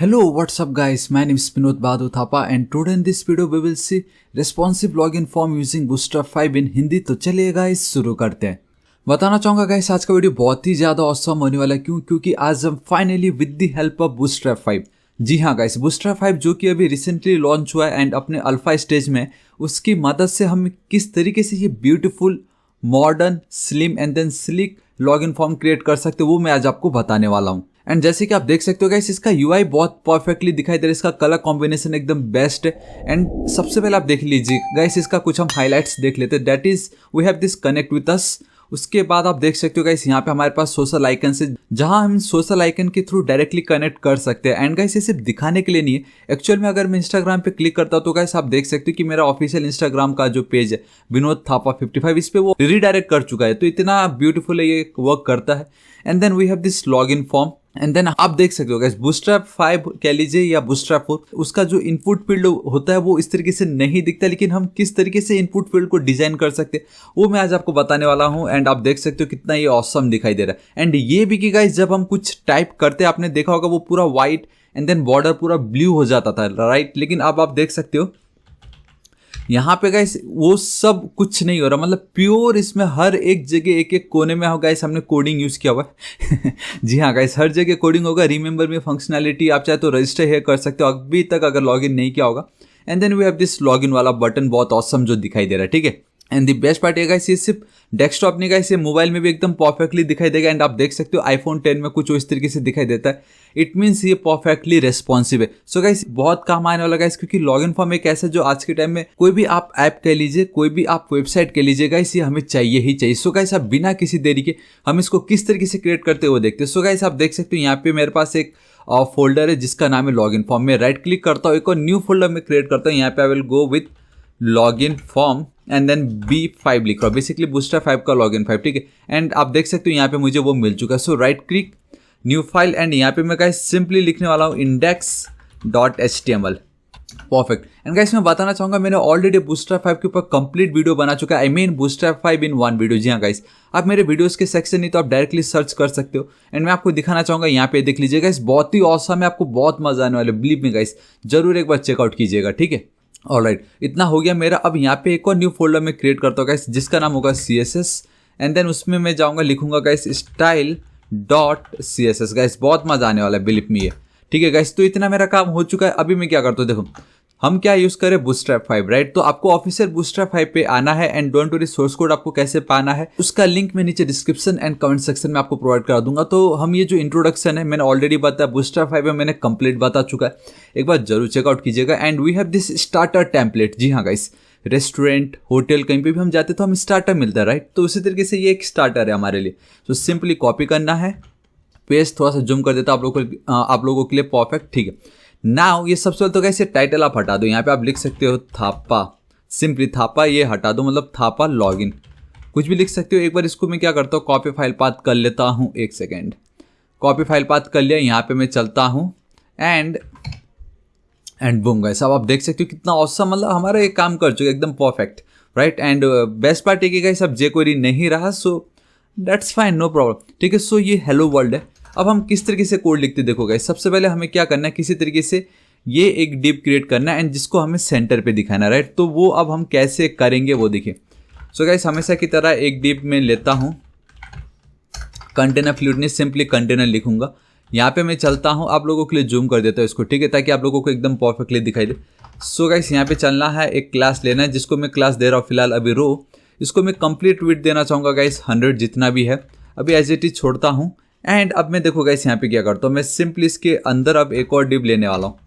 Hello, what's up guys? My name is Vinod Badhu Thapa and today in this video we will see responsive login form using Bootstrap 5 in Hindi. तो चलिए guys शुरू करते हैं। बताना चाहूँगा guys आज का वीडियो बहुत ही ज़्यादा ऑसम होने वाला है। क्योंकि आज हम finally with the help of Bootstrap 5, जी हाँ गाइस, Bootstrap 5 जो कि अभी रिसेंटली लॉन्च हुआ है एंड अपने अल्फा स्टेज में, उसकी मदद से हम किस तरीके से ये beautiful modern slim and then slick login form create कर सकते हो वो मैं आज आपको बताने वाला हूँ। एंड जैसे कि आप देख सकते हो गाइस, इसका यूआई बहुत परफेक्टली दिखाई दे रहा है, इसका कलर कॉम्बिनेशन एकदम बेस्ट है। एंड सबसे पहले आप देख लीजिए गाइस, इसका कुछ हम हाइलाइट्स देख लेते हैं। That is we have this connect with us. उसके बाद आप देख सकते हो गाइस, यहाँ पे हमारे पास सोशल आइकन से, जहां हम सोशल आइकन के थ्रू डायरेक्टली कनेक्ट कर सकते हैं। एंड गाइस ये सिर्फ दिखाने के लिए नहीं है, एक्चुअल में अगर मैं इंस्टाग्राम पे क्लिक करता हूं तो गाइस आप देख सकते हो कि मेरा ऑफिशियल इंस्टाग्राम का जो पेज है विनोद थापा 55, इस पे वो रिडायरेक्ट कर चुका है। तो इतना ब्यूटीफुल है, ये वर्क करता है। And then we have this log in form. And then आप देख सकते हो गाइस, Bootstrap 5 कह लीजिए या Bootstrap 4, उसका जो इनपुट फील्ड होता है वो इस तरीके से नहीं दिखता, लेकिन हम किस तरीके से इनपुट फील्ड को डिजाइन कर सकते हैं वो मैं आज आपको बताने वाला हूं। एंड आप देख सकते हो कितना ये ऑसम दिखाई दे रहा है। एंड ये भी कि गाइस जब हम कुछ टाइप करते हैं, आपने देखा होगा वो पूरा व्हाइट एंड देन बॉर्डर पूरा ब्लू हो जाता था, राइट। लेकिन अब आप देख सकते हो यहाँ पे गाइस वो सब कुछ नहीं हो रहा, मतलब प्योर इसमें हर एक जगह एक एक कोने में हो गाइस हमने कोडिंग यूज किया हुआ है। जी हाँ गाइस, हर जगह कोडिंग होगा। रिमेंबर में फंक्शनैलिटी आप चाहे तो रजिस्टर here कर सकते हो अभी तक अगर लॉगिन नहीं किया होगा। And then we have this login वाला बटन, बहुत ऑसम जो दिखाई दे रहा है, ठीक है। एंड द बेस्ट पार्ट है गाइस, ये सिर्फ डेस्कटॉप नहीं गाइस, ये मोबाइल में भी एकदम परफेक्टली दिखाई देगा। एंड आप देख सकते हो आईफोन 10 में कुछ इस तरीके से दिखाई देता है। इट मीन्स ये परफेक्टली रेस्पॉन्सिव है। सो गाइस बहुत काम आने वाला गाइस, क्योंकि लॉगिन फॉर्म एक ऐसा जो आज के टाइम में कोई भी आप ऐप कह लीजिए, कोई भी आप वेबसाइट कह लीजिए गाइस, ये हमें चाहिए ही चाहिए। सो गाइस आप बिना किसी देरी के हम इसको किस तरीके से क्रिएट करते हुए देखते हैं। सो गाइस आप देख सकते हो यहाँ पे मेरे पास एक फोल्डर है जिसका नाम है लॉगिन फॉर्म। में राइट क्लिक करता हूँ, एक और न्यू फोल्डर में क्रिएट करता हूँ। यहाँ पे I will go with login form and then B5 लिख रहा हूँ, बेसिकली Bootstrap 5 का लॉगिन 5, ठीक है। एंड आप देख सकते हो यहाँ पे मुझे वो मिल चुका है। So right click new file and यहाँ पे मैं गाइस सिंपली लिखने वाला हूँ index.html। परफेक्ट। एंड गाइस मैं बताना चाहूंगा, मैंने ऑलरेडी Bootstrap 5 के ऊपर कंप्लीट वीडियो बना चुका है। I mean Bootstrap 5 in 1 video. जी हाँ गाइस, आप मेरे वीडियोस के सेक्शन नहीं तो आप डायरेक्टली सर्च कर सकते हो। एंड मैं आपको दिखाना चाहूंगा, यहाँ पे देख लीजिए गाइस, बहुत ही ऑसम है, आपको बहुत मजा आने वाला है। बिलीव मी गाइस, जरूर एक बार चेकआउट कीजिएगा, ठीक है। ऑलराइट, इतना हो गया मेरा। अब यहाँ पे एक और न्यू फोल्डर में क्रिएट करता हूँ गाइस, जिसका नाम होगा CSS। एंड देन उसमें मैं जाऊँगा, लिखूंगा गाइस style.css। गाइस बहुत मजा आने वाला है, बिलीव मी, ठीक है गाइस। तो इतना मेरा काम हो चुका है। अभी मैं क्या करता हूँ, देखो हम क्या यूज करें Bootstrap 5, राइट। तो आपको ऑफिशियल Bootstrap 5 पे आना है। And don't worry, source code आपको कैसे पाना है उसका लिंक मैं नीचे डिस्क्रिप्शन एंड कमेंट सेक्शन में आपको प्रोवाइड करा दूंगा। तो हम ये जो इंट्रोडक्शन है मैंने ऑलरेडी बताया, Bootstrap 5 में मैंने कंप्लीट बता चुका है, एक बार जरूर चेकआउट कीजिएगा। And we have this starter template. जी हाँ गाइस, रेस्टोरेंट होटल कहीं पे भी हम जाते तो हम स्टार्टर मिलता है, राइट। तो उसी तरीके से ये एक स्टार्टर है हमारे लिए। तो सिंपली कॉपी करना है, पेस्ट थोड़ा सा जूम कर देता आप लोगों के लिए, परफेक्ट, ठीक है। नाउ ये सबसे पहले तो कैसे टाइटल आप हटा दो। यहाँ पे आप लिख सकते हो थापा, सिंपली थापा ये हटा दो, मतलब थापा लॉगिन, कुछ भी लिख सकते हो। एक बार इसको मैं क्या करता हूँ, कॉपी फाइल पाथ कर लेता हूँ। एक सेकेंड, कॉपी फाइल पाथ कर लिया। यहाँ पे मैं चलता हूँ एंड बूम गाइस, अब आप देख सकते हो कितना ऑसम, मतलब हमारा ये काम कर चुका है एकदम perfect, right. And best part है गाइस, अब jQuery नहीं रहा, so that's fine, no problem, ठीक है। सो ये हेलो वर्ल्ड है। अब हम किस तरीके से कोड लिखते देखो गाइस, सबसे पहले हमें क्या करना है, किसी तरीके से ये एक डिव क्रिएट करना है एंड जिसको हमें सेंटर पे दिखाना है, राइट। तो वो अब हम कैसे करेंगे वो देखिए। सो गाइस हमेशा की तरह एक डिव में लेता हूँ, कंटेनर फ्लूइडनेस, सिंपली कंटेनर लिखूंगा। यहाँ पे मैं चलता हूँ, आप लोगों के लिए जूम कर देता हूँ इसको, ठीक है, ताकि आप लोगों को एकदम परफेक्टली दिखाई दे। सो गाइस यहाँ पे चलना है, एक क्लास लेना है जिसको मैं क्लास दे रहा हूँ फिलहाल अभी रो। इसको मैं कंप्लीट विड्थ देना चाहूँगा गाइस 100 जितना भी है, अभी एज इट इज छोड़ता हूँ। एंड अब मैं देखो गाइस यहाँ पे क्या करता हूँ, मैं सिंपली इसके अंदर अब एक और डिव लेने वाला हूँ,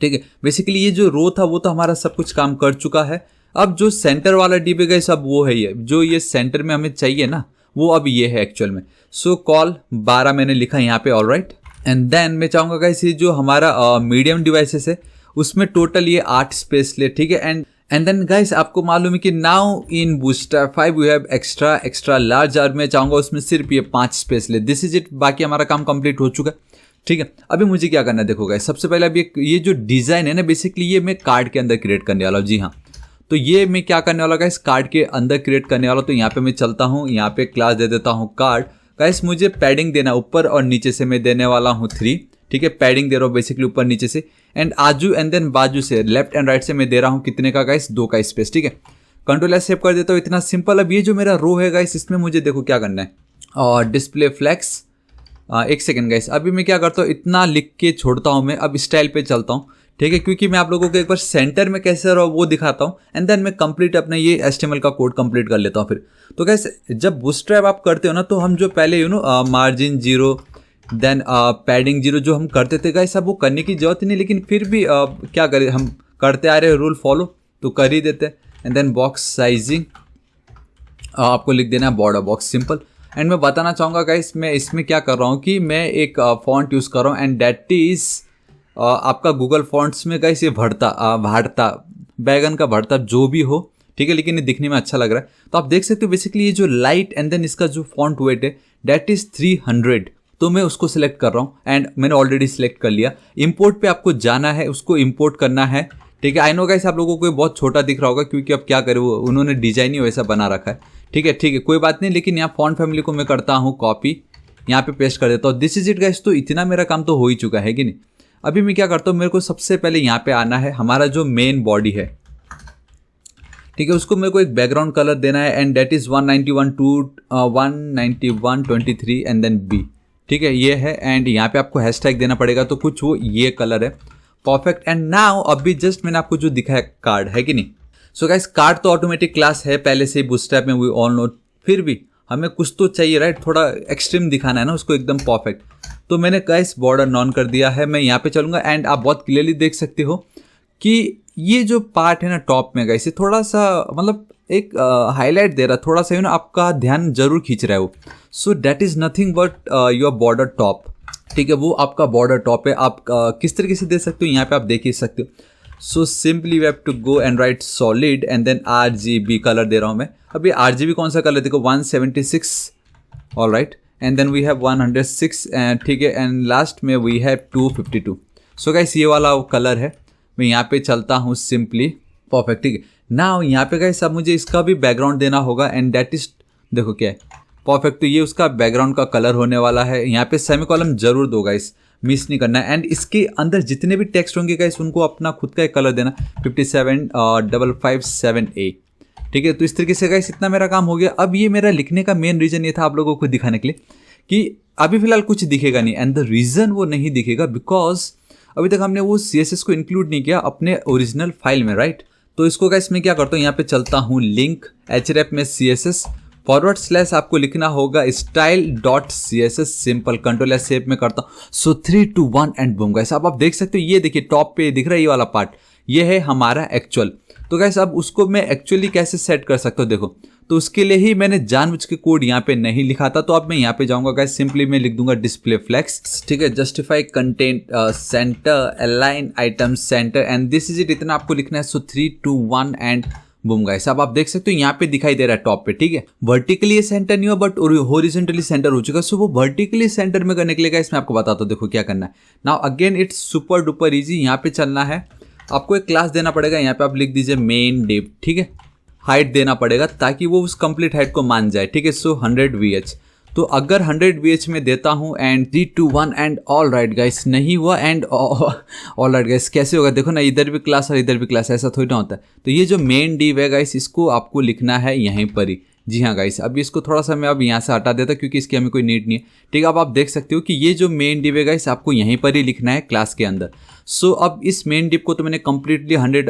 ठीक है। बेसिकली ये जो रो था वो तो हमारा सब कुछ काम कर चुका है। अब जो सेंटर वाला डिव है गाइस, अब वो है ये जो ये सेंटर में हमें चाहिए ना, वो अब ये है एक्चुअल में। सो कॉल 12 मैंने लिखा यहाँ पे, ऑलराइट। एंड देन मैं चाहूँगा गाइस ये जो हमारा मीडियम डिवाइसेस है उसमें टोटल ये 8 स्पेस ले, ठीक है। एंड देन गाइस आपको मालूम है कि now in Bootstrap 5 we have extra large, और मैं चाहूँगा उसमें सिर्फ ये 5 स्पेस ले। दिस इज इट, बाकी हमारा काम कंप्लीट हो चुका है, ठीक है। अभी मुझे क्या करना है देखो गाइस, सबसे पहले अभी ये जो डिज़ाइन है ना, बेसिकली ये मैं कार्ड के अंदर क्रिएट करने वाला हूँ। जी हाँ, तो ये मैं क्या करने वाला गाइस, कार्ड के अंदर क्रिएट करने वाला। तो यहाँ पे मैं चलता हूँ, यहाँ पे क्लास दे देता हूँ कार्ड। गाइस मुझे पैडिंग देना ऊपर और नीचे से मैं देने वाला हूँ 3, ठीक है, पैडिंग दे रहा हूँ बेसिकली ऊपर नीचे से, एंड आजू एंड देन बाजू से लेफ्ट एंड राइट से मैं दे रहा हूँ कितने का गाइस, 2 का स्पेस। ठीक है, कंट्रोल एस सेव कर देता हूँ, इतना सिंपल। अब ये जो मेरा रो है गाइस, इसमें मुझे देखो क्या करना है, और डिस्प्ले फ्लैक्स, एक सेकेंड गाइस, अभी मैं क्या करता हूँ, इतना लिख के छोड़ता हूँ मैं, अब स्टाइल पे चलता हूँ। ठीक है, क्योंकि मैं आप लोगों को एक बार सेंटर में कैसे रहो वो दिखाता हूँ, एंड देन मैं कंप्लीट अपने ये HTML का कोड कंप्लीट कर लेता हूँ फिर। तो गाइस जब बूटस्ट्रैप आप करते हो ना, तो हम जो पहले मार्जिन 0 देन पैडिंग 0 जो हम करते थे गाइस, अब वो करने की जरूरत ही नहीं, लेकिन फिर भी क्या करें, हम करते आ रहे हैं, रूल फॉलो तो कर ही देते हैं। एंड देन बॉक्स साइजिंग आपको लिख देना है बॉर्डर बॉक्स, सिंपल। एंड मैं बताना चाहूँगा गाइस, मैं इसमें क्या कर रहा हूँ कि मैं एक फॉन्ट यूज़ कर रहा हूँ, एंड दैट इज़ आपका गूगल फॉन्ट्स में गाइस ये भाड़ता बैगन का भरता जो भी हो, ठीक है, लेकिन ये दिखने में अच्छा लग रहा है। तो आप देख सकते हो बेसिकली ये जो लाइट एंड देन इसका जो फॉन्ट वेट है दैट इज़ 300, तो मैं उसको सिलेक्ट कर रहा हूँ, एंड मैंने ऑलरेडी सिलेक्ट कर लिया। इंपोर्ट पे आपको जाना है, उसको इंपोर्ट करना है। ठीक है, आई नो गाइस आप लोगों को ये बहुत छोटा दिख रहा होगा, क्योंकि अब क्या करें, वो उन्होंने डिजाइन ही वैसा बना रखा है। ठीक है, कोई बात नहीं, लेकिन यहाँ फॉन्ट फैमिली को मैं करता हूँ कॉपी, यहाँ पे पेस्ट कर देता हूँ। दिस इज इट गाइस, तो इतना मेरा काम तो हो ही चुका है कि नहीं। अभी मैं क्या करता हूँ, मेरे को सबसे पहले यहाँ पे आना है, हमारा जो मेन बॉडी है, ठीक है, उसको मेरे को एक बैकग्राउंड कलर देना है, and that is 191.23 and then B. ठीक है, ये है, एंड यहाँ पे आपको हैशटैग देना पड़ेगा, तो कुछ वो ये कलर है, परफेक्ट। एंड नाउ अभी जस्ट मैंने आपको जो दिखाया कार्ड है कि नहीं। सो गाइस कार्ड तो ऑटोमेटिक क्लास है पहले से ही बूटस्ट्रैप में, वी ऑल नो, फिर भी हमें कुछ तो चाहिए राइट, थोड़ा एक्सट्रीम दिखाना है ना उसको, एकदम परफेक्ट। तो मैंने गाइस बॉर्डर नॉन कर दिया है, मैं यहाँ पे चलूंगा, एंड आप बहुत क्लियरली देख सकते हो कि ये जो पार्ट है ना टॉप में गाइस, ये थोड़ा सा मतलब एक हाईलाइट दे रहा है, थोड़ा सा ना आपका ध्यान जरूर खींच रहा है वो। So that is nothing but your border top. ठीक है, वो आपका बॉर्डर टॉप है। आप किस तरीके से दे सकते हो, यहाँ पे आप देख ही सकते हो। So simply we have to go and write solid and then RGB colour दे रहा हूँ मैं। अभी RGB कौन सा कलर देखो, 176, all right, and then we have 106, and ठीक है, एंड लास्ट में वी हैव 252। सो गाइस ये वाला कलर है, मैं यहाँ पे चलता हूँ सिंपली, परफेक्ट। ठीक है, नाउ यहाँ पे गाइस अब मुझे इसका भी बैकग्राउंड देना होगा, एंड दैट इज देखो क्या है, परफेक्ट। तो ये उसका बैकग्राउंड का कलर होने वाला है। यहाँ पे सेमीकोलन जरूर दो गाइस, मिस नहीं करना है। एंड इसके अंदर जितने भी टेक्स्ट होंगे गाइस उनको अपना खुद का एक कलर देना, 57557A। ठीक है, तो इस तरीके से गाइस इतना मेरा काम हो गया। अब ये मेरा लिखने का मेन रीजन ये था आप लोगों को दिखाने के लिए कि अभी फिलहाल कुछ दिखेगा नहीं, एंड द रीजन वो नहीं दिखेगा बिकॉज अभी तक हमने वो CSS को इंक्लूड नहीं किया अपने ओरिजिनल फाइल में, राइट। तो इसको गाइस मैं क्या करता हूँ, यहाँ पे चलता हूँ लिंक href में CSS / आपको लिखना होगा style.css, simple, control S save में करता हूँ। सो 3 2 1 एंड बूम गाइस, अब आप देख सकते हो, ये देखिए टॉप पे दिख रहा है ये वाला पार्ट, ये है हमारा एक्चुअल। तो गाइस अब उसको मैं एक्चुअली कैसे सेट कर सकता हूँ देखो, तो उसके लिए ही मैंने जानबूझ के कोड यहाँ पे नहीं लिखा था। तो अब मैं यहाँ पे जाऊंगा गाइस, सिंपली मैं लिख दूंगा डिस्प्ले फ्लेक्स, ठीक है, justify content centre, align item centre, and this is it, इतना आपको लिखना है। सो 3 2 1 एंड बूम गाइस, अब आप देख सकते हो यहाँ पे दिखाई दे रहा है टॉप पे, ठीक है। वर्टिकली सेंटर नहीं हुआ बट हॉरिजॉन्टली सेंटर हो चुका है। सो वो वर्टिकली सेंटर में करने के लिए गाइस मैं आपको बताता हूँ, देखो क्या करना है। Now again it's super duper easy, यहाँ पे चलना है, आपको एक क्लास देना पड़ेगा, यहाँ पे आप लिख दीजिए मेन डिव, ठीक है, हाइट देना पड़ेगा ताकि वो उस कंप्लीट हाइट को मान जाए, ठीक है। सो 100 VH, तो अगर 100 VH में देता हूँ and 3 2 1 and all right guys, नहीं हुआ एंड ऑल राइट गाइस, कैसे होगा देखो ना, इधर भी क्लास और इधर भी क्लास, ऐसा थोड़ी ना होता है। तो ये जो मेन डिव है गाइस, इसको आपको लिखना है यहीं पर ही। जी हाँ गाइस, अब इसको थोड़ा सा मैं अब यहाँ से हटा देता क्योंकि इसकी हमें कोई नीड नहीं है, ठीक है। अब आप देख सकते हो कि ये जो मेन डिव है गाइस, आपको यहीं पर ही लिखना है क्लास के अंदर। सो अब इस मेन डिव को तो मैंने कंप्लीटली 100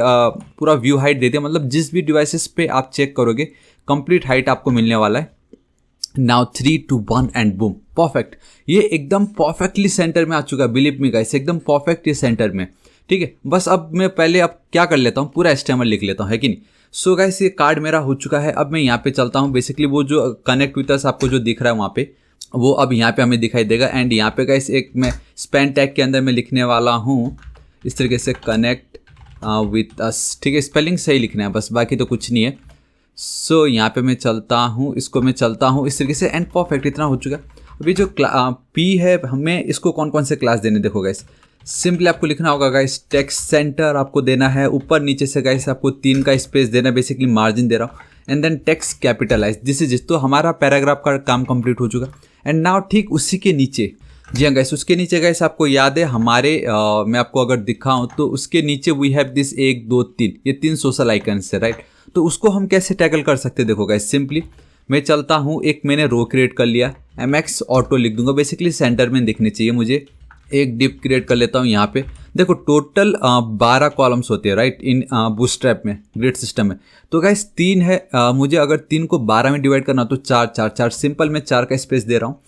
पूरा व्यू हाइट दे दिया, मतलब जिस भी डिवाइसेस पे आप चेक करोगे कंप्लीट हाइट आपको मिलने वाला है। नाउ 3 2 1 एंड बूम, परफेक्ट, ये एकदम परफेक्टली सेंटर में आ चुका है, बिलीव मी गाइस, एकदम परफेक्ट ये सेंटर में, ठीक है। बस अब मैं पहले अब क्या कर लेता हूँ, पूरा HTML लिख लेता हूँ, है कि नहीं। सो गाइस ये कार्ड मेरा हो चुका है। अब मैं यहाँ पे चलता हूँ, बेसिकली वो जो कनेक्ट विद अस आपको जो दिख रहा है वहाँ पे, वो अब यहाँ पे हमें दिखाई देगा। एंड यहाँ पे गाइस एक मैं स्पैन टैग के अंदर मैं लिखने वाला हूँ इस तरीके से, कनेक्ट विद अस, ठीक है, स्पेलिंग सही लिखना है बस, बाकी तो कुछ नहीं है। सो यहाँ पे मैं चलता हूँ, इसको मैं चलता हूँ इस तरीके से, एंड परफेक्ट इतना हो चुका। अभी जो P है, हमें इसको कौन कौन से क्लास देने, देखो गाइस, सिंपली आपको लिखना होगा गाइस टेक्स्ट सेंटर आपको देना है, ऊपर नीचे से गाइस आपको 3 का स्पेस देना है, बेसिकली मार्जिन दे रहा हूँ, and then text capitalise, this is, तो हमारा पैराग्राफ का काम कंप्लीट हो चुका। एंड नाउ ठीक उसी के नीचे जी हाँ गाइस, उसके नीचे गाइस आपको याद है हमारे मैं आपको अगर दिखाऊं तो उसके नीचे वी हैव दिस 1 2 3, ये 3 सोशल आइकन्स है राइट। तो उसको हम कैसे टैकल कर सकते हैं, देखो गाइस सिंपली मैं चलता हूँ, एक मैंने रो क्रिएट कर लिया, MX ऑटो लिख दूंगा, बेसिकली सेंटर में दिखने चाहिए मुझे। एक डिप क्रिएट कर लेता हूँ यहाँ पे, देखो टोटल 12 कॉलम्स होते हैं राइट इन बूटस्ट्रैप में, ग्रिड सिस्टम में। तो गाइस 3 है, मुझे अगर 3 को 12 में डिवाइड करना तो 4 4 4, सिंपल मैं 4 का स्पेस दे रहा हूँ,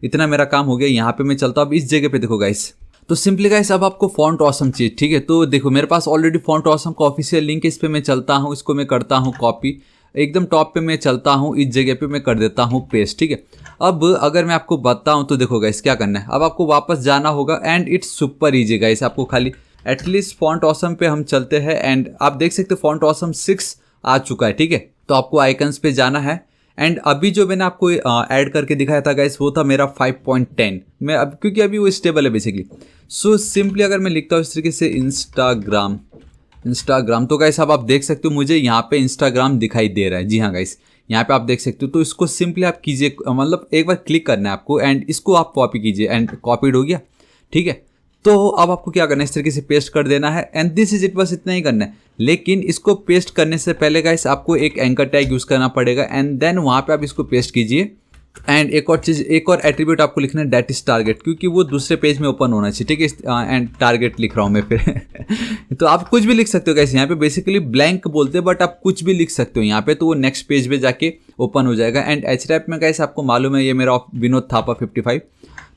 इतना मेरा काम हो गया। यहाँ पे मैं चलता हूँ, अब इस जगह पे देखो गाइस, तो सिंपली गाइस अब आपको फॉन्ट ऑसम चाहिए, ठीक है। तो देखो मेरे पास ऑलरेडी फॉन्ट ऑसम का ऑफिशियल लिंक है, इस पर मैं चलता हूँ, इसको मैं करता हूँ कॉपी, एकदम टॉप पे मैं चलता हूँ, इस जगह पे मैं कर देता हूँ पेस्ट, ठीक है। अब अगर मैं आपको बताऊँ तो देखो गाइस क्या करना है, अब आपको वापस जाना होगा and it's super easy guys, आपको खाली एटलीस्ट फॉन्ट ऑसम पे हम चलते हैं एंड आप देख सकते हो फॉन्ट ऑसम 6 आ चुका है, ठीक है। तो आपको आइकन्स पे जाना है एंड अभी जो मैंने आपको ऐड करके दिखाया था गाइस वो था मेरा 5.10 मैं अब, क्योंकि अभी वो स्टेबल है बेसिकली। सो सिंपली अगर मैं लिखता हूँ इस तरीके से इंस्टाग्राम, तो गाइस अब आप देख सकते हो मुझे यहाँ पे इंस्टाग्राम दिखाई दे रहा है, जी हाँ गाइस यहाँ पे आप देख सकते हो। तो इसको सिंपली आप कीजिए, मतलब एक बार क्लिक करना है आपको एंड इसको आप कॉपी कीजिए एंड कॉपीड हो गया, ठीक है। तो अब आपको क्या करना है, इस तरीके से पेस्ट कर देना है एंड दिस इज इट, बस इतना ही करना है। लेकिन इसको पेस्ट करने से पहले गाइस आपको एक एंकर टैग यूज करना पड़ेगा एंड देन वहाँ पे आप इसको पेस्ट कीजिए। एंड एक और चीज़, एक और एट्रीब्यूट आपको लिखना है, डेट इज टारगेट, क्योंकि वो दूसरे पेज में ओपन होना चाहिए, ठीक है। एंड टारगेट लिख रहा हूँ मैं फिर तो आप कुछ भी लिख सकते हो गाइस, यहाँ पे बेसिकली ब्लैंक बोलते हैं बट आप कुछ भी लिख सकते हो यहाँ पे, तो वो नेक्स्ट पेज पे जाके ओपन हो जाएगा। एंड href में गाइस आपको मालूम है ये मेरा विनोद थापा 55,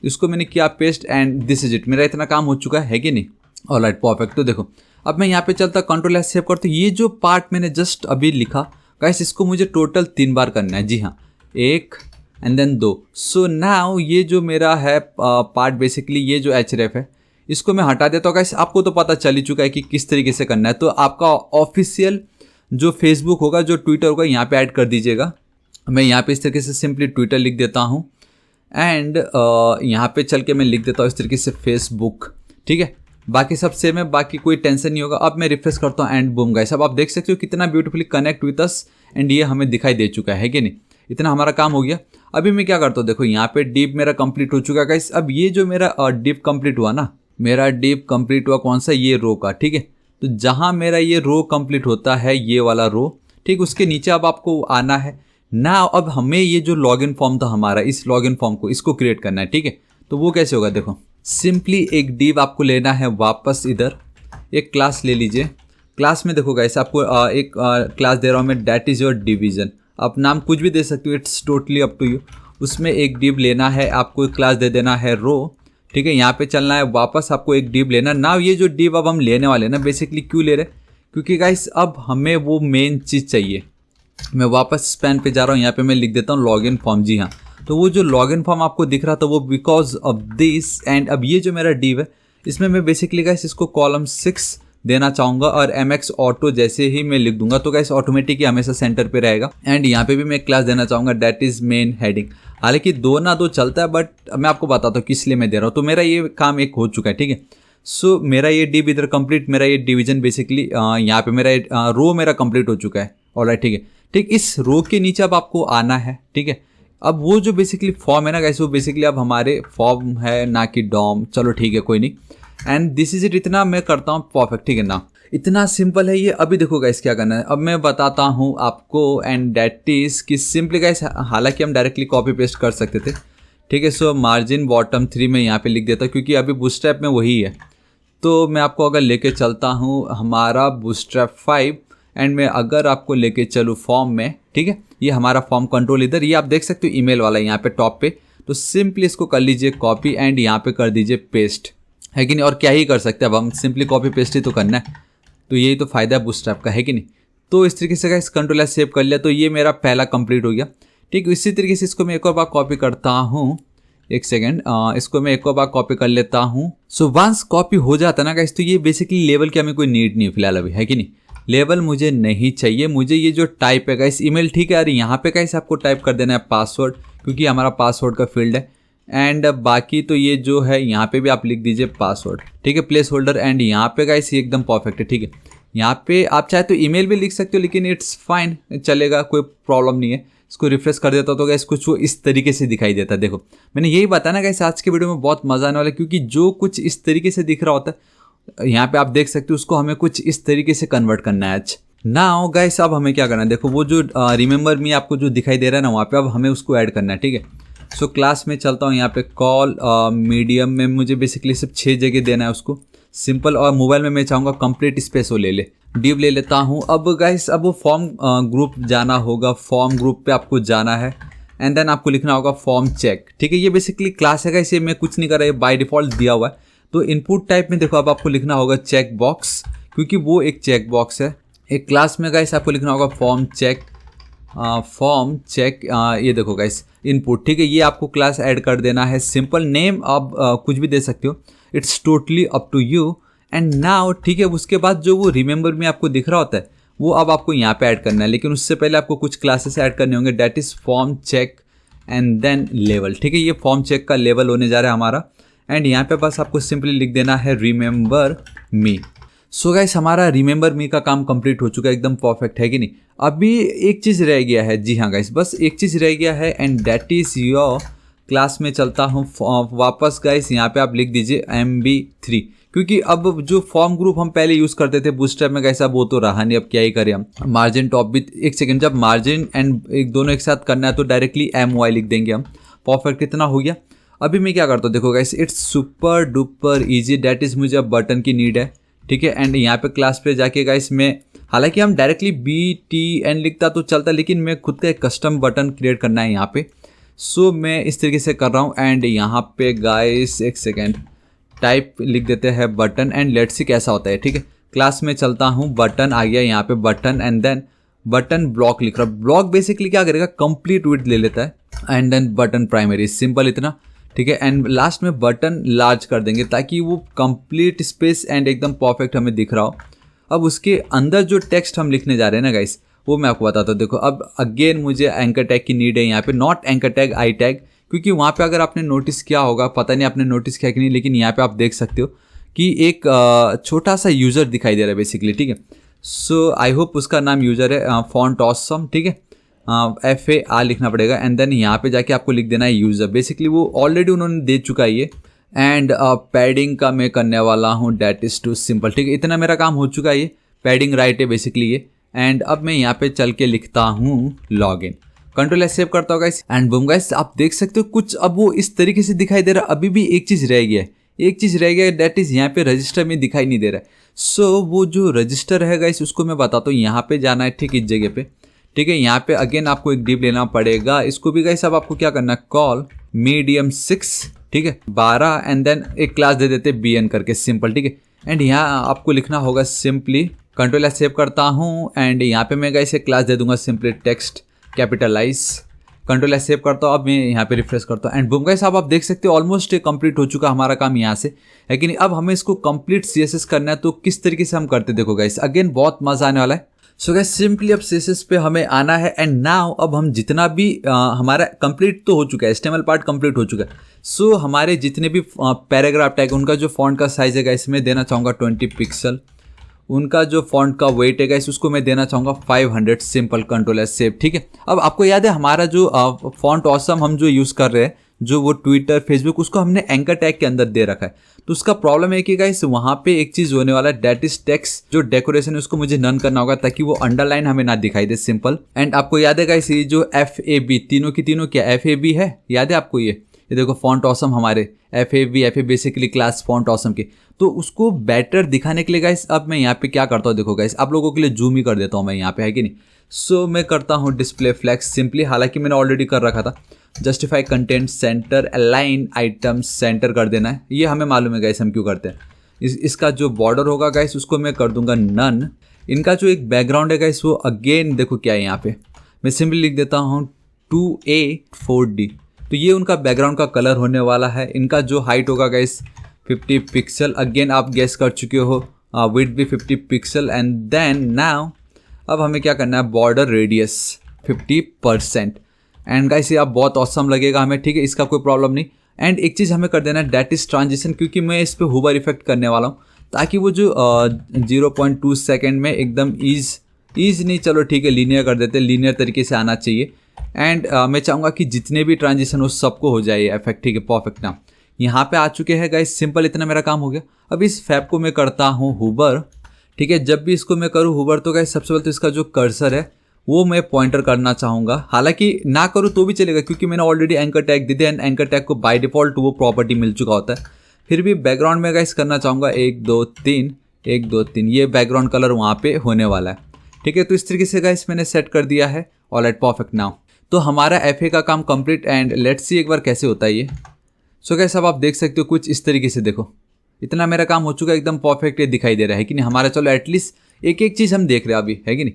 इसको मैंने किया paste and this is it, मेरा इतना काम हो चुका है कि नहीं। Alright perfect. तो देखो अब मैं यहाँ पे चलता Ctrl+S सेव करता हूँ, ये जो पार्ट मैंने जस्ट अभी लिखा गाइस इसको मुझे टोटल 3 बार करना है, जी हाँ 1 एंड देन 2। सो नाउ ये जो मेरा है पार्ट बेसिकली ये जो href है इसको मैं हटा देता हूँ गाइस। आपको तो पता चल ही चुका है कि किस तरीके से करना है, तो आपका ऑफिशियल जो फेसबुक होगा, जो ट्विटर होगा, यहाँ पे ऐड कर दीजिएगा। मैं यहाँ पे इस तरीके से सिंपली ट्विटर लिख देता हूँ एंड यहाँ पे चल के मैं लिख देता हूँ इस तरीके से फेसबुक, ठीक है। बाकी सब सेम है, बाकी कोई टेंशन नहीं होगा। अब मैं रिफ्रेश करता हूँ एंड बूम गाइस, अब आप देख सकते हो कितना beautifully connect with us and ये हमें दिखाई दे चुका है कि नहीं। इतना हमारा काम हो गया। अभी मैं क्या करता हूँ, देखो यहाँ पे डीप मेरा कंप्लीट हो चुका है गाइस। अब ये जो मेरा डीप कंप्लीट हुआ ना, मेरा डीप कंप्लीट हुआ कौन सा, ये रो का, ठीक है। तो जहाँ मेरा ये रो कंप्लीट होता है, ये वाला रो, ठीक, उसके नीचे अब आपको आना है ना। अब हमें ये जो लॉगिन फॉर्म था हमारा, इस लॉगिन फॉर्म को इसको क्रिएट करना है, ठीक है। तो वो कैसे होगा, देखो सिंपली एक डिव आपको लेना है, वापस इधर एक क्लास ले लीजिए। क्लास में देखो गाइस आपको एक क्लास दे रहा हूँ मैं, दैट इज़ योर डिवीजन। आप नाम कुछ भी दे सकते हो, it's totally up to you. उसमें एक डिव लेना है आपको, एक क्लास दे देना है रो, ठीक है। यहाँ पे चलना है, वापस आपको एक डिव लेना। ना ये जो डिव अब हम लेने वाले ना, बेसिकली क्यों ले रहे, क्योंकि गाइस अब हमें वो मेन चीज़ चाहिए। मैं वापस स्पैन पे जा रहा हूँ, यहाँ पे मैं लिख देता हूँ लॉगिन फॉर्म, जी हाँ। तो वो जो लॉगिन फॉर्म आपको दिख रहा था वो बिकॉज ऑफ दिस। एंड अब ये जो मेरा डिव है इसमें मैं बेसिकली गाइस इसको कॉलम 6 देना चाहूँगा और MX ऑटो जैसे ही मैं लिख दूंगा तो गाइस ऑटोमेटिक ही हमेशा सेंटर पे रहेगा। एंड यहाँ पे भी मैं एक क्लास देना चाहूँगा, दैट इज मेन हेडिंग। हालांकि 2 ना 2 चलता है बट मैं आपको बताता हूँ किस लिए मैं दे रहा हूँ। तो मेरा ये काम एक हो चुका है, ठीक है। सो मेरा ये डिव इधर कंप्लीट, मेरा ये डिवीजन बेसिकली यहाँ पे मेरा रो मेरा कंप्लीट हो चुका है। ऑलराइट, ठीक है। ठीक, इस रो के नीचे अब आपको आना है, ठीक है। अब वो जो बेसिकली फॉर्म है ना गाइस, वो बेसिकली अब हमारे फॉर्म है ना कि डॉम, चलो ठीक है कोई नहीं। एंड दिस इज इट, इतना मैं करता हूँ परफेक्ट, ठीक है ना। इतना सिंपल है ये। अभी देखो गाइस क्या करना है, अब मैं बताता हूँ आपको। एंड दैट इज कि सिंपली गाइस, हालांकि हम डायरेक्टली कॉपी पेस्ट कर सकते थे, ठीक है। सो मार्जिन बॉटम 3 में यहाँ पे लिख देता हूँ क्योंकि अभी बूटस्ट्रैप में वही है। तो मैं आपको अगर लेके चलता हूँ हमारा बूटस्ट्रैप 5 एंड मैं अगर आपको लेके चलूँ फॉर्म में, ठीक है, ये हमारा फॉर्म कंट्रोल इधर, ये आप देख सकते हो ईमेल वाला यहाँ पे टॉप पे। तो सिंपली इसको कर लीजिए कॉपी एंड यहाँ पे कर दीजिए पेस्ट, है कि नहीं। और क्या ही कर सकते हैं, अब हम सिंपली कॉपी पेस्ट ही तो करना है। तो यही तो फायदा है बूटस्ट्रैप का, है कि नहीं। तो इस तरीके से गाइस Ctrl+S सेव कर लिया, तो ये मेरा पहला कंप्लीट हो गया, ठीक। इसी तरीके से इसको मैं एक और बार कॉपी करता हूँ, एक सेकेंड, इसको मैं एक और बार कॉपी कर लेता हूँ। सो वंस कॉपी हो जाता है ना गाइस, तो ये बेसिकली लेवल की हमें कोई नीड नहीं है फिलहाल अभी, है कि नहीं। लेवल मुझे नहीं चाहिए, मुझे ये जो टाइप है गाइस ईमेल, ठीक है। अरे यहाँ पे गाइस आपको टाइप कर देना है पासवर्ड, क्योंकि हमारा पासवर्ड का फील्ड है। एंड बाकी तो ये जो है यहाँ पे भी आप लिख दीजिए पासवर्ड, ठीक है, प्लेस होल्डर। एंड यहाँ पे गाइस ये एकदम परफेक्ट है, ठीक है। यहाँ पे आप चाहे तो ईमेल भी लिख सकते हो, लेकिन इट्स फाइन, चलेगा, कोई प्रॉब्लम नहीं है। इसको रिफ्रेश कर देता तो गाइस कुछ वो इस तरीके से दिखाई देता। देखो मैंने यही बताया ना गाइस, आज के वीडियो में बहुत मजा आने वाला है, क्योंकि जो कुछ इस तरीके से दिख रहा होता है यहाँ पे आप देख सकते हो, उसको हमें कुछ इस तरीके से कन्वर्ट करना है। आज नाउ गाइस अब हमें क्या करना है, देखो वो जो रिमेंबर मी आपको जो दिखाई दे रहा है ना, वहाँ पे अब हमें उसको ऐड करना है। ठीक है, सो क्लास में चलता हूँ, यहाँ पे कॉल मीडियम में मुझे बेसिकली सिर्फ 6 जगह देना है उसको, सिंपल। और मोबाइल में मैं चाहूँगा कंप्लीट स्पेस वो ले ले, डिव ले लेता हूँ। अब गाइस अब वो फॉर्म ग्रुप जाना होगा, फॉर्म ग्रुप पे आपको जाना है एंड देन आपको लिखना होगा फॉर्म चेक। ठीक है, ये बेसिकली क्लास है गाइस, ये मैं कुछ नहीं कर रहा, ये बाय डिफॉल्ट दिया हुआ है। तो इनपुट टाइप में देखो अब आपको लिखना होगा चेक बॉक्स, क्योंकि वो एक चेक बॉक्स है। एक क्लास में गाइस आपको लिखना होगा फॉर्म चेक, ये देखो गाइस इनपुट। ठीक है, ये आपको क्लास ऐड कर देना है। सिंपल नेम आप कुछ भी दे सकते हो, it's totally up to you. And now ठीक है, उसके बाद जो वो रिमेंबर में आपको दिख रहा होता है वो अब आपको यहाँ पे ऐड करना है, लेकिन उससे पहले आपको कुछ क्लासेस ऐड करने होंगे, that is form check and then लेवल। ठीक है, ये फॉर्म चेक का लेवल होने जा रहा है हमारा। एंड यहाँ पे बस आपको सिंपली लिख देना है रिमेंबर मी। सो गाइस हमारा रिमेंबर मी का काम कंप्लीट हो चुका है, एकदम परफेक्ट है कि नहीं। अभी एक चीज़ रह गया है, जी हाँ गाइस बस एक चीज़ रह गया है, and that is your class में चलता हूँ वापस गाइस, यहाँ पे आप लिख दीजिए MB3, क्योंकि अब जो फॉर्म ग्रुप हम पहले यूज़ करते थे बूटस्ट्रैप में गाइस, अब वो तो रहा नहीं, अब क्या ही करें हम। मार्जिन टॉप भी, एक सेकेंड, जब मार्जिन एंड एक दोनों एक साथ करना है तो डायरेक्टली MY लिख देंगे हम। परफेक्ट, इतना हो गया। अभी मैं क्या करता हूँ, देखो guys it's super duper easy, that is मुझे अब बटन की नीड है। ठीक है, एंड यहाँ पे क्लास पे जाके गाइस मैं, हालांकि हम डायरेक्टली BTN लिखता तो चलता, लेकिन मैं खुद का एक कस्टम बटन क्रिएट करना है यहाँ पे। सो मैं इस तरीके से कर रहा हूँ। एंड यहाँ पे गाइस एक सेकेंड, टाइप लिख देते हैं बटन एंड लेट्स सी कैसा होता है। ठीक है, क्लास में चलता हूँ, बटन आ गया यहाँ पे button, and then button block लिख रहा हूँ। ब्लॉक बेसिकली क्या करेगा, कंप्लीट विड्थ ले लेता है and then button primary, simple इतना। ठीक है, एंड लास्ट में बटन लार्ज कर देंगे ताकि वो कंप्लीट स्पेस एंड एकदम परफेक्ट हमें दिख रहा हो। अब उसके अंदर जो टेक्स्ट हम लिखने जा रहे हैं ना गाइस, वो मैं आपको बताता हूँ। देखो अब अगेन मुझे एंकर टैग की नीड है यहाँ पे, not anchor tag I tag, क्योंकि वहाँ पे अगर आपने नोटिस किया होगा, पता नहीं आपने नोटिस किया कि नहीं, लेकिन यहाँ पे आप देख सकते हो कि एक छोटा सा यूज़र दिखाई दे रहा है बेसिकली। ठीक है, सो आई होप उसका नाम यूज़र है फॉन्ट ऑसम। ठीक है, FAR लिखना पड़ेगा एंड देन यहाँ पे जाके आपको लिख देना है यूज़र। बेसिकली वो ऑलरेडी उन्होंने दे चुका है ये। एंड पैडिंग का मैं करने वाला हूँ, डेट इज़ टू सिंपल। ठीक है, इतना मेरा काम हो चुका है, ये पैडिंग राइट है बेसिकली ये। एंड अब मैं यहाँ पे चल के लिखता हूँ लॉगिन, कंट्रोल एस सेव करता हूँ गाइस, एंड बूम गाइस आप देख सकते हो कुछ अब वो इस तरीके से दिखाई दे रहा है। अभी भी एक चीज़ रह गया है, एक चीज़ रह गया है, डेट इज़ यहाँ पे रजिस्टर में दिखाई नहीं दे रहा है। सो वो जो रजिस्टर है गाइस उसको मैं बताता हूँ, यहाँ पे जाना है ठीक इस जगह पे। ठीक है, यहाँ पे अगेन आपको एक डिव लेना पड़ेगा, इसको भी गाइस अब आपको क्या करना है, कॉल मीडियम 6, ठीक है 12, एंड देन एक क्लास दे देते BN करके, सिंपल। ठीक है, एंड यहाँ आपको लिखना होगा सिंपली, कंट्रोल एस सेव करता हूँ एंड यहाँ पे मैं गाइस एक क्लास दे दूंगा simply text capitalise, control S save करता हूँ। अब मैं यहाँ पे रिफ्रेश करता हूँ एंड बूम गाइस आप देख सकते हो ऑलमोस्ट कंप्लीट हो चुका हमारा काम यहाँ से, है कि नहीं। अब हमें इसको कंप्लीट CSS करना है, तो किस तरीके से हम करते देखो गाइस, अगेन बहुत मजा आने वाला है। सो गाइस सिंपली अब CSS पे हमें आना है एंड नाउ अब हम जितना भी हमारा कंप्लीट तो हो चुका है, HTML पार्ट कंप्लीट हो चुका है। सो हमारे जितने भी पैराग्राफ टैग, उनका जो फॉन्ट का साइज है गाइस मैं देना चाहूँगा 20 पिक्सल, उनका जो फॉन्ट का वेट है गाइस उसको मैं देना चाहूँगा 500, सिंपल, कंट्रोल एस सेव। ठीक है, अब आपको याद है हमारा जो फॉन्ट ऑसम हम जो यूज़ कर रहे हैं, जो वो ट्विटर फेसबुक, उसको हमने एंकर टैग के अंदर दे रखा है। तो उसका प्रॉब्लम है कि गाइस वहाँ पे एक चीज़ होने वाला है, डेट इज टेक्स्ट जो डेकोरेशन है उसको मुझे नन करना होगा ताकि वो अंडरलाइन हमें ना दिखाई दे, सिंपल। एंड आपको याद है गाइस ये जो FAB तीनों की तीनों क्या FAB है, याद है आपको ये देखो फॉन्ट ऑसम हमारे FAB basically class font awesome के। तो उसको बेटर दिखाने के लिए गाइस अब मैं यहाँ पे क्या करता हूँ, देखो गाइस आप लोगों के लिए जूम ही कर देता हूँ मैं यहाँ पे, है कि नहीं। सो मैं करता हूँ डिस्प्ले फ्लैक्स सिंपली, हालांकि मैंने ऑलरेडी कर रखा था। Justify content centre, align item centre कर देना है, ये हमें मालूम है गाइस हम क्यों करते हैं। इसका जो बॉर्डर होगा गाइस उसको मैं कर दूंगा नन। इनका जो एक बैकग्राउंड है गाइस वो अगेन देखो क्या है, यहाँ पे मैं सिंपली लिख देता हूँ 2A4D, तो ये उनका बैकग्राउंड का कलर होने वाला है। इनका जो हाइट होगा गाइस 50 पिक्सल, अगेन आप गेस कर चुके हो, विड्थ भी 50 पिक्सल। एंड देन नाउ अब हमें क्या करना है, बॉर्डर रेडियस 50%। एंड गाइस ये आप बहुत ऑसम लगेगा हमें, ठीक है, इसका कोई प्रॉब्लम नहीं। एंड एक चीज़ हमें कर देना है, डेट इज ट्रांजिशन, क्योंकि मैं इस पर हुबर इफेक्ट करने वाला हूँ ताकि वो जो 0.2 सेकेंड में एकदम ईज नहीं, चलो ठीक है लीनियर कर देते, लीनियर तरीके से आना चाहिए। एंड मैं चाहूँगा कि जितने भी ट्रांजिशन हो सबको हो जाए इफेक्ट, ठीक है, परफेक्ट। नाउ यहाँ पे आ चुके हैं गाइस, सिंपल इतना मेरा काम हो गया। अब इस फैब को मैं करता हूँ हुबर, ठीक है। जब भी इसको मैं करूँ हुबर तो गाइस सबसे पहले तो इसका जो कर्सर है वो मैं पॉइंटर करना चाहूँगा, हालांकि ना करूँ तो भी चलेगा क्योंकि मैंने ऑलरेडी एंकर टैग दे दिया एंड एंकर टैग को बाय डिफॉल्ट वो प्रॉपर्टी मिल चुका होता है। फिर भी बैकग्राउंड में गाइस करना चाहूँगा 1 2 3 1 2 3, ये बैकग्राउंड कलर वहाँ पे होने वाला है, ठीक है। तो इस तरीके से गाइस मैंने सेट कर दिया है। Alright, perfect. नाउ तो हमारा एफए का काम कंप्लीट एंड लेट्स सी एक बार कैसे होता है ये। सो गाइस अब आप देख सकते हो कुछ इस तरीके से, देखो इतना मेरा काम हो चुका है, एकदम परफेक्ट ये दिखाई दे रहा है कि नहीं हमारा। चलो एटलीस्ट एक एक चीज़ हम देख रहे हैं अभी, है कि नहीं।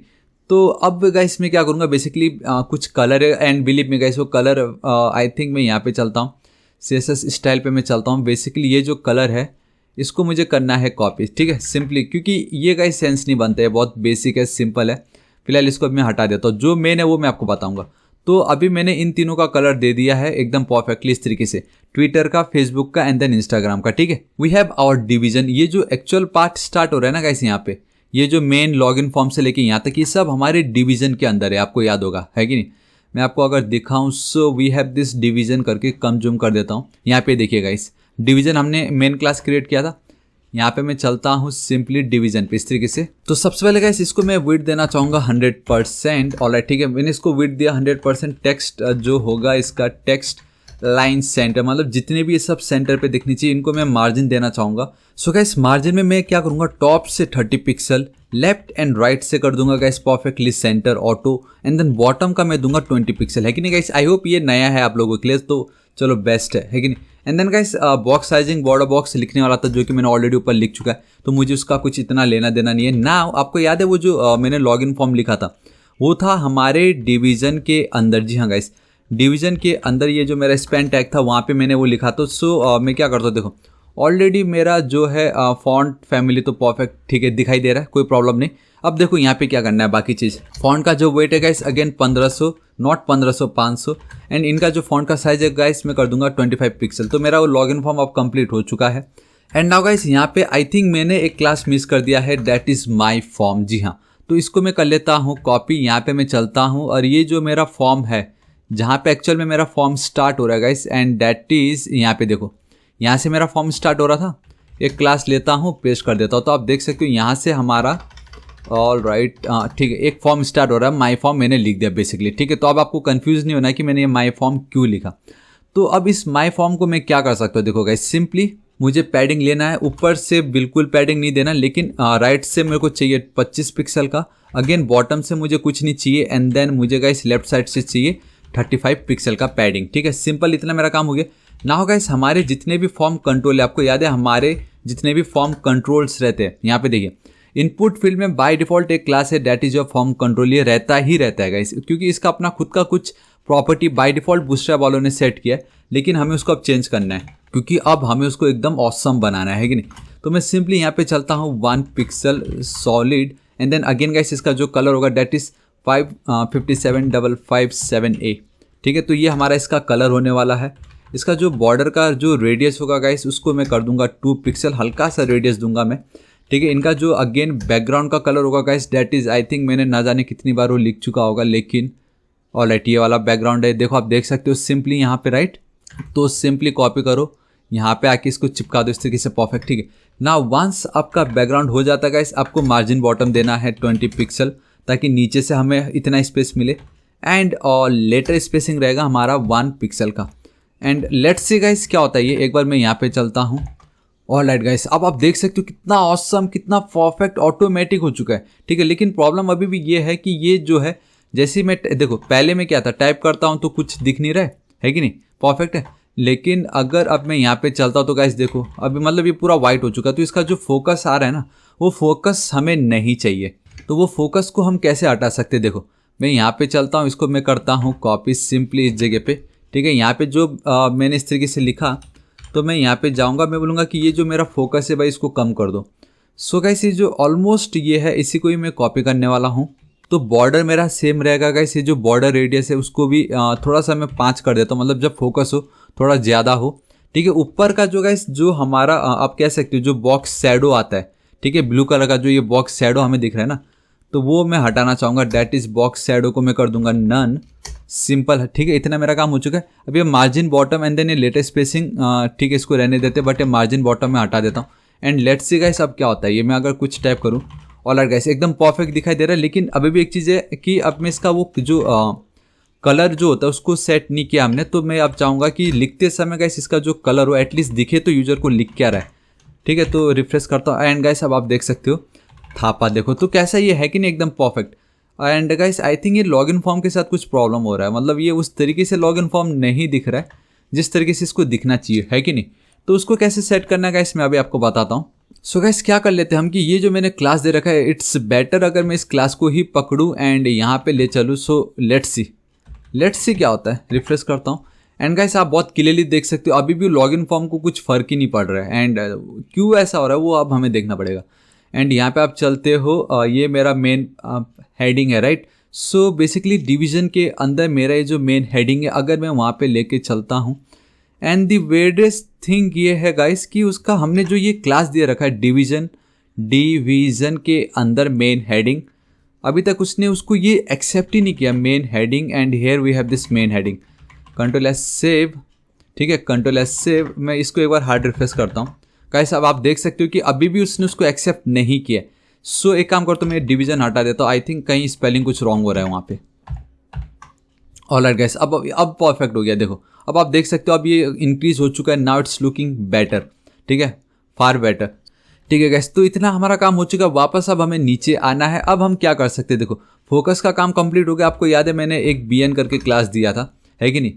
तो अब गाइस मैं क्या करूँगा बेसिकली कुछ कलर एंड बिलीव में गाइस वो कलर आई थिंक मैं यहाँ पे चलता हूँ, सीएसएस स्टाइल पे मैं चलता हूँ। बेसिकली ये जो कलर है इसको मुझे करना है कॉपी, ठीक है, सिंपली, क्योंकि ये गाइस सेंस नहीं बनता है, बहुत बेसिक है, सिंपल है। फिलहाल इसको मैं हटा देता हूँ, जो मेन है वो मैं आपको बताऊँगा। तो अभी मैंने इन तीनों का कलर दे दिया है एकदम परफेक्टली इस तरीके से, ट्विटर का, फेसबुक का एंड देन इंस्टाग्राम का, ठीक है। We have our division. ये जो एक्चुअल पार्ट स्टार्ट हो रहा है ना गाइस यहाँ पे, ये जो मेन लॉगिन फॉर्म से लेके यहाँ तक ये सब हमारे डिवीजन के अंदर है, आपको याद होगा, है कि नहीं। मैं आपको अगर दिखाऊं, so we have this division करके कम जूम कर देता हूँ। यहाँ पे देखिए गाइस, डिवीजन हमने मेन क्लास क्रिएट किया था। यहाँ पे मैं चलता हूँ सिंपली डिवीजन पे इस तरीके से। तो सबसे पहले गाइस इसको मैं विड्थ देना चाहूँगा 100%। ऑलराइट, ठीक है, मैंने इसको विड्थ दिया 100%। टेक्स्ट जो होगा इसका टेक्स्ट लाइन सेंटर, मतलब जितने भी ये सब सेंटर पे दिखनी चाहिए, इनको मैं मार्जिन देना चाहूँगा। सो गाइस मार्जिन में मैं क्या करूँगा, टॉप से 30 पिक्सल, लेफ्ट एंड राइट से कर दूंगा guys perfectly centre auto, and then bottom का मैं दूंगा 20 पिक्सल, है कि नहीं गाइस। आई होप ये नया है आप लोगों के लिए, तो चलो बेस्ट है कि नहीं। And then guys box sizing, border box लिखने वाला था जो कि मैंने ऑलरेडी ऊपर लिख चुका है, तो मुझे उसका कुछ इतना लेना देना नहीं है ना। आपको याद है वो जो मैंने लॉगिन फॉर्म लिखा था वो था हमारे डिवीजन के अंदर। जी हाँ गाइस, डिवीजन के अंदर ये जो मेरा स्पैन टैग था वहाँ पे मैंने वो लिखा। तो सो मैं क्या करता हूँ, देखो ऑलरेडी मेरा जो है फॉन्ट फैमिली तो परफेक्ट, ठीक है, दिखाई दे रहा है, कोई प्रॉब्लम नहीं। अब देखो यहाँ पे क्या करना है बाकी चीज़। फॉन्ट का जो वेट है गाइस अगेन 1500, नॉट 1500, 500। एंड इनका जो फॉन्ट का साइज है गाइस मैं कर दूंगा 25 पिक्सल। तो मेरा वो लॉगिन फॉर्म अब कंप्लीट हो चुका है। एंड नाउ गाइस यहाँ पे आई थिंक मैंने एक क्लास मिस कर दिया है, दैट इज़ माई फॉर्म। जी हाँ, तो इसको मैं कर लेता हूँ कॉपी। यहाँ पे मैं चलता हूँ और ये जो मेरा फॉर्म है जहाँ पे एक्चुअल में मेरा फॉर्म स्टार्ट हो रहा है गाइस, एंड दैट इज़ यहाँ पे देखो, यहाँ से मेरा फॉर्म स्टार्ट हो रहा था। एक क्लास लेता हूँ, पेस्ट कर देता हूँ, तो आप देख सकते हो यहाँ से हमारा ऑल राइट, ठीक है, एक फॉर्म स्टार्ट हो रहा है। माई फॉर्म मैंने लिख दिया बेसिकली, ठीक है। तो अब आपको कंफ्यूज नहीं होना है कि मैंने ये माई फॉर्म क्यों लिखा। तो अब इस माई फॉर्म को मैं क्या कर सकता हूँ, देखो गाइस, सिंपली मुझे पैडिंग लेना है। ऊपर से बिल्कुल पैडिंग नहीं देना, लेकिन राइट से मेरे को चाहिए 25 पिक्सल का। अगेन बॉटम से मुझे कुछ नहीं चाहिए, एंड देन मुझे गाइस लेफ्ट साइड से चाहिए 35 पिक्सल का पैडिंग, ठीक है। सिंपल इतना मेरा काम हो गया। ना हो गाइस हमारे जितने भी फॉर्म कंट्रोल है, आपको याद है हमारे जितने भी फॉर्म कंट्रोल्स रहते हैं, यहाँ पे देखिए इनपुट फील्ड में बाय डिफॉल्ट एक क्लास है that is your form control. ये रहता ही रहता है गाइस, क्योंकि इसका अपना खुद का कुछ प्रॉपर्टी बाय डिफॉल्ट बूस्टरैप वालों ने सेट किया है, लेकिन हमें उसको अब चेंज करना है क्योंकि अब हमें उसको एकदम ऑसम बनाना है कि नहीं। तो मैं सिंपली यहाँ पे चलता हूँ 1 pixel solid, and then again guys इसका जो कलर होगा दैट इज 5575557A, ठीक है। तो ये हमारा इसका कलर होने वाला है। इसका जो बॉर्डर का जो रेडियस होगा गाइस उसको मैं कर दूंगा 2 पिक्सल, हल्का सा रेडियस दूंगा मैं, ठीक है। इनका जो अगेन बैकग्राउंड का कलर होगा guys that is I think मैंने ना जाने कितनी बार वो लिख चुका होगा, लेकिन ऑलराइट ये वाला बैकग्राउंड है। देखो आप देख सकते हो सिंपली यहाँ पे, राइट। तो सिंपली कॉपी करो, यहाँ पे आके इसको चिपका दो इस तरीके से, परफेक्ट, ठीक है ना। वंस आपका बैकग्राउंड हो जाता है गाइस, आपको मार्जिन बॉटम देना है 20 पिक्सल ताकि नीचे से हमें इतना स्पेस मिले, एंड और लेटर स्पेसिंग रहेगा हमारा 1 पिक्सल का। एंड लेट्स सी गाइस क्या होता है ये। एक बार मैं यहाँ पे चलता हूँ। ऑलराइट गाइस, अब आप देख सकते हो कितना ऑसम, कितना परफेक्ट ऑटोमेटिक हो चुका है, ठीक है। लेकिन प्रॉब्लम अभी भी ये है कि ये जो है जैसे मैं देखो पहले में क्या था, टाइप करता हूँ तो कुछ दिख नहीं रहा है कि नहीं, परफेक्ट है। लेकिन अगर अब मैं यहाँ पे चलता हूँ तो गाइस देखो अभी मतलब ये पूरा वाइट हो चुका है। तो इसका जो फोकस आ रहा है ना, वो फोकस हमें नहीं चाहिए। तो वो फोकस को हम कैसे हटा सकते हैं, देखो मैं यहाँ पे चलता हूँ, इसको मैं करता हूँ कॉपी सिंपली इस जगह पे, ठीक है। यहाँ पे जो मैंने इस तरीके से लिखा, तो मैं यहाँ पे जाऊँगा, मैं बोलूँगा कि ये जो मेरा फोकस है भाई इसको कम कर दो। सो गाइस ये जो ऑलमोस्ट ये है इसी को ही मैं कॉपी करने वाला हूँ। तो बॉर्डर मेरा सेम रहेगा गाइस, ये जो बॉर्डर रेडियस है उसको भी थोड़ा सा मैं 5 कर देता हूँ, मतलब जब फोकस हो थोड़ा ज़्यादा हो, ठीक है। ऊपर का जो गाइस जो हमारा आप कह सकते हो जो बॉक्स शैडो आता है, ठीक है, ब्लू कलर का जो ये बॉक्स शैडो हमें दिख रहा है ना, तो वो मैं हटाना चाहूँगा। दैट इज़ बॉक्स शैडो को मैं कर दूंगा नन, सिंपल है, ठीक है। इतना मेरा काम हो चुका है। अब ये मार्जिन बॉटम एंड देन ये लेटेस्ट स्पेसिंग, ठीक है, इसको रहने देते, बट ये मार्जिन बॉटम में हटा देता हूँ। एंड लेट्स सी गाइस अब क्या होता है। ये मैं अगर कुछ टाइप करूँ, ऑलराइट गाइस एकदम परफेक्ट दिखाई दे रहा है। लेकिन अभी भी एक चीज़ है कि अब मैं इसका वो जो कलर जो होता है उसको सेट नहीं किया हमने। तो मैं अब चाहूँगा कि लिखते समय गाइस इसका जो कलर हो एटलीस्ट दिखे तो यूजर को लिख क्या रहा है, ठीक है। तो रिफ्रेश करता हूँ एंड गाइस अब आप देख सकते हो थापा, देखो तो कैसा ये है कि नहीं, एकदम perfect. And guys I think ये लॉगिन फॉर्म के साथ कुछ प्रॉब्लम हो रहा है, मतलब ये उस तरीके से लॉगिन फॉर्म नहीं दिख रहा है जिस तरीके से इसको दिखना चाहिए, है कि नहीं। तो उसको कैसे सेट करना है गाइस मैं अभी आपको बताता हूँ। सो गाइस क्या कर लेते हैं हम कि ये जो मैंने क्लास दे रखा है इट्स बेटर अगर मैं इस क्लास को ही पकड़ूँ एंड यहाँ पे ले चलूँ। सो लेट्स सी क्या होता है। रिफ्रेश करता हूँ एंड गाइस आप बहुत क्लियरली देख सकते हो अभी भी लॉगिन फॉर्म को कुछ फर्क ही नहीं पड़ रहा है। एंड क्यों ऐसा हो रहा है वो अब हमें देखना पड़ेगा। एंड यहाँ पे आप चलते हो, ये मेरा मेन हेडिंग है, राइट। सो बेसिकली डिवीजन के अंदर मेरा ये जो मेन हेडिंग है अगर मैं वहाँ पे लेके चलता हूँ एंड दी weirdest थिंग ये है गाइस कि उसका हमने जो ये क्लास दे रखा है डिवीजन के अंदर मेन हेडिंग, अभी तक उसने उसको ये एक्सेप्ट ही नहीं किया main heading. And here we have this main heading. Control S save, ठीक है, कंट्रोल एस सेव। मैं इसको एक बार हार्ड रिफ्रेश करता हूँ गाइस, अब आप देख सकते हो कि अभी भी उसने उसको एक्सेप्ट नहीं किया। सो एक काम करता हूँ मैं डिवीजन हटा देता हूँ, आई थिंक कहीं स्पेलिंग कुछ रॉन्ग हो रहा है वहाँ पे। ऑलराइट गाइस अब परफेक्ट हो गया, देखो अब आप देख सकते हो अब ये इंक्रीज हो चुका है। नाउ इट्स लुकिंग बेटर, ठीक है, फार बेटर, ठीक है गाइस। तो इतना हमारा काम हो चुका है। वापस अब हमें नीचे आना है। अब हम क्या कर सकते हैं, देखो फोकस का काम कंप्लीट हो गया। आपको याद है मैंने एक BN करके क्लास दिया था, है कि नहीं।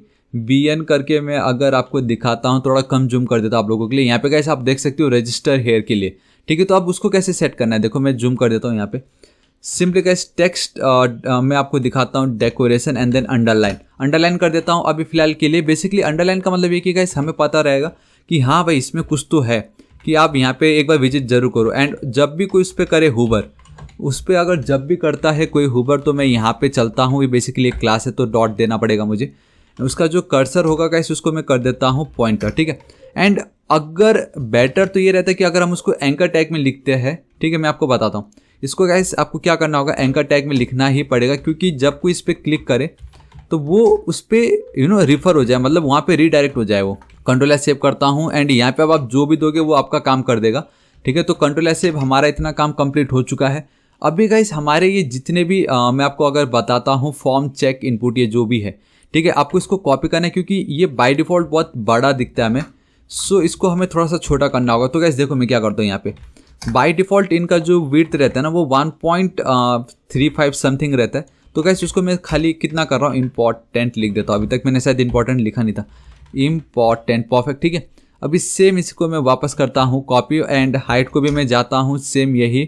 BN करके मैं अगर आपको दिखाता हूँ, थोड़ा कम जूम कर देता हूँ आप लोगों के लिए। यहाँ पे गाइस आप देख सकते हो रजिस्टर हेयर के लिए, ठीक है। तो अब उसको कैसे सेट करना है, देखो मैं जूम कर देता हूँ यहाँ पे। सिंपली गाइस टेक्स्ट मैं आपको दिखाता हूँ, डेकोरेशन एंड देन अंडरलाइन कर देता हूँ अभी फिलहाल के लिए। बेसिकली अंडरलाइन का मतलब ये कि गाइस हमें पता रहेगा कि हाँ भाई इसमें कुछ तो है, कि आप यहाँ पे एक बार विजिट जरूर करो। एंड जब भी कोई उस पर करे हुबर, उस पर अगर जब भी करता है कोई हुबर तो मैं यहाँ पे चलता हूँ। ये बेसिकली एक क्लास है तो डॉट देना पड़ेगा मुझे। उसका जो कर्सर होगा गाइस उसको मैं कर देता हूँ पॉइंटर, ठीक है। एंड अगर बेटर तो ये रहता है कि अगर हम उसको एंकर टैग में लिखते हैं, ठीक है, मैं आपको बताता हूँ इसको गाइस। आपको क्या करना होगा, एंकर टैग में लिखना ही पड़ेगा, क्योंकि जब कोई इस पर क्लिक करे तो वो उस पर रिफर हो जाए, मतलब वहाँ पे रीडायरेक्ट हो जाए वो। कंट्रोल एस सेव करता हूँ एंड यहाँ पे अब आप जो भी दोगे वो आपका काम कर देगा, ठीक है। तो कंट्रोल एस सेव, हमारा इतना काम कंप्लीट हो चुका है। अभी गाइस हमारे ये जितने भी मैं आपको अगर बताता हूँ फॉर्म चेक इनपुट, ये जो भी है, ठीक है, आपको इसको कॉपी करना है क्योंकि ये बाय डिफ़ॉल्ट बहुत बड़ा दिखता है हमें। सो इसको हमें थोड़ा सा छोटा करना होगा। तो गाइस देखो मैं क्या करता हूँ, यहाँ पे बाय डिफ़ॉल्ट इनका जो विड्थ रहता है ना वो 1.35 समथिंग रहता है। तो गाइस उसको मैं खाली कितना कर रहा हूँ, इम्पॉर्टेंट लिख देता हूँ। अभी तक मैंने शायद इंपॉर्टेंट लिखा नहीं था, इम्पॉर्टेंट, परफेक्ट, ठीक है। अभी सेम इसको मैं वापस करता हूँ कॉपी एंड हाइट को भी मैं जाता हूँ सेम यही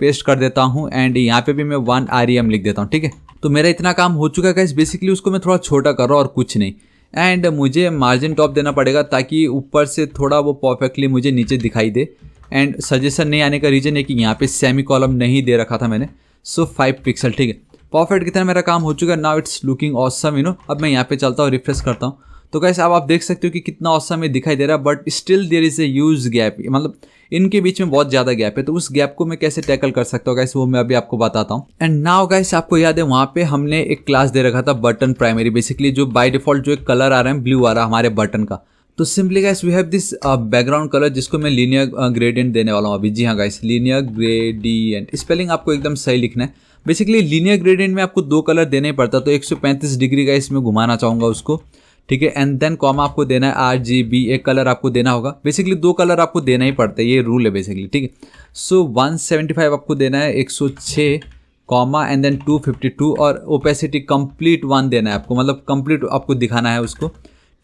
पेस्ट कर देता हूँ एंड यहाँ पे भी मैं 1 REM लिख देता हूँ, ठीक है। तो मेरा इतना काम हो चुका है गाइस। बेसिकली उसको मैं थोड़ा छोटा कर रहा हूँ और कुछ नहीं। एंड मुझे मार्जिन टॉप देना पड़ेगा ताकि ऊपर से थोड़ा वो परफेक्टली मुझे नीचे दिखाई दे। एंड सजेशन नहीं आने का रीज़न है कि यहाँ पे सेमी कॉलम नहीं दे रखा था मैंने। सो 5 पिक्सल, ठीक है, परफेक्ट। कितना मेरा काम हो चुका है। नाउ इट्स लुकिंग ऑसम, अब मैं यहाँ पे चलता हूँ, रिफ्रेश करता हूँ। तो गाइस अब आप देख सकते हो कि कितना ऑसम में दिखाई दे रहा है, but still there is a huge gap, मतलब इनके बीच में बहुत ज़्यादा गैप है। तो उस गैप को मैं कैसे टैकल कर सकता हूँ गाइस, वो मैं अभी आपको बताता हूँ। एंड नाउ गाइस आपको याद है वहाँ पे हमने एक क्लास दे रखा था बटन प्राइमरी, बेसिकली जो बाय डिफॉल्ट जो एक कलर आ रहा है ब्लू आ रहा है हमारे बटन का। तो simply guys we have this background colour जिसको मैं लीनियर ग्रेडियंट देने वाला हूँ अभी। जी हाँ गाइस, लीनियर ग्रेडियंट, स्पेलिंग आपको एकदम सही लिखना है। बेसिकली लीनियर ग्रेडियंट में आपको 2 कलर देने ही पड़ता, तो 135 डिग्री का इसमें घुमाना चाहूँगा उसको, ठीक है। एंड देन कॉमा आपको देना है RGB, एक कलर आपको देना होगा। बेसिकली 2 कलर आपको देना ही पड़ता है, ये रूल है बेसिकली, ठीक है। सो 175 आपको देना है, 106 कॉमा एंड देन 252 और ओपेसिटी कंप्लीट 1 देना है आपको, मतलब कंप्लीट आपको दिखाना है उसको,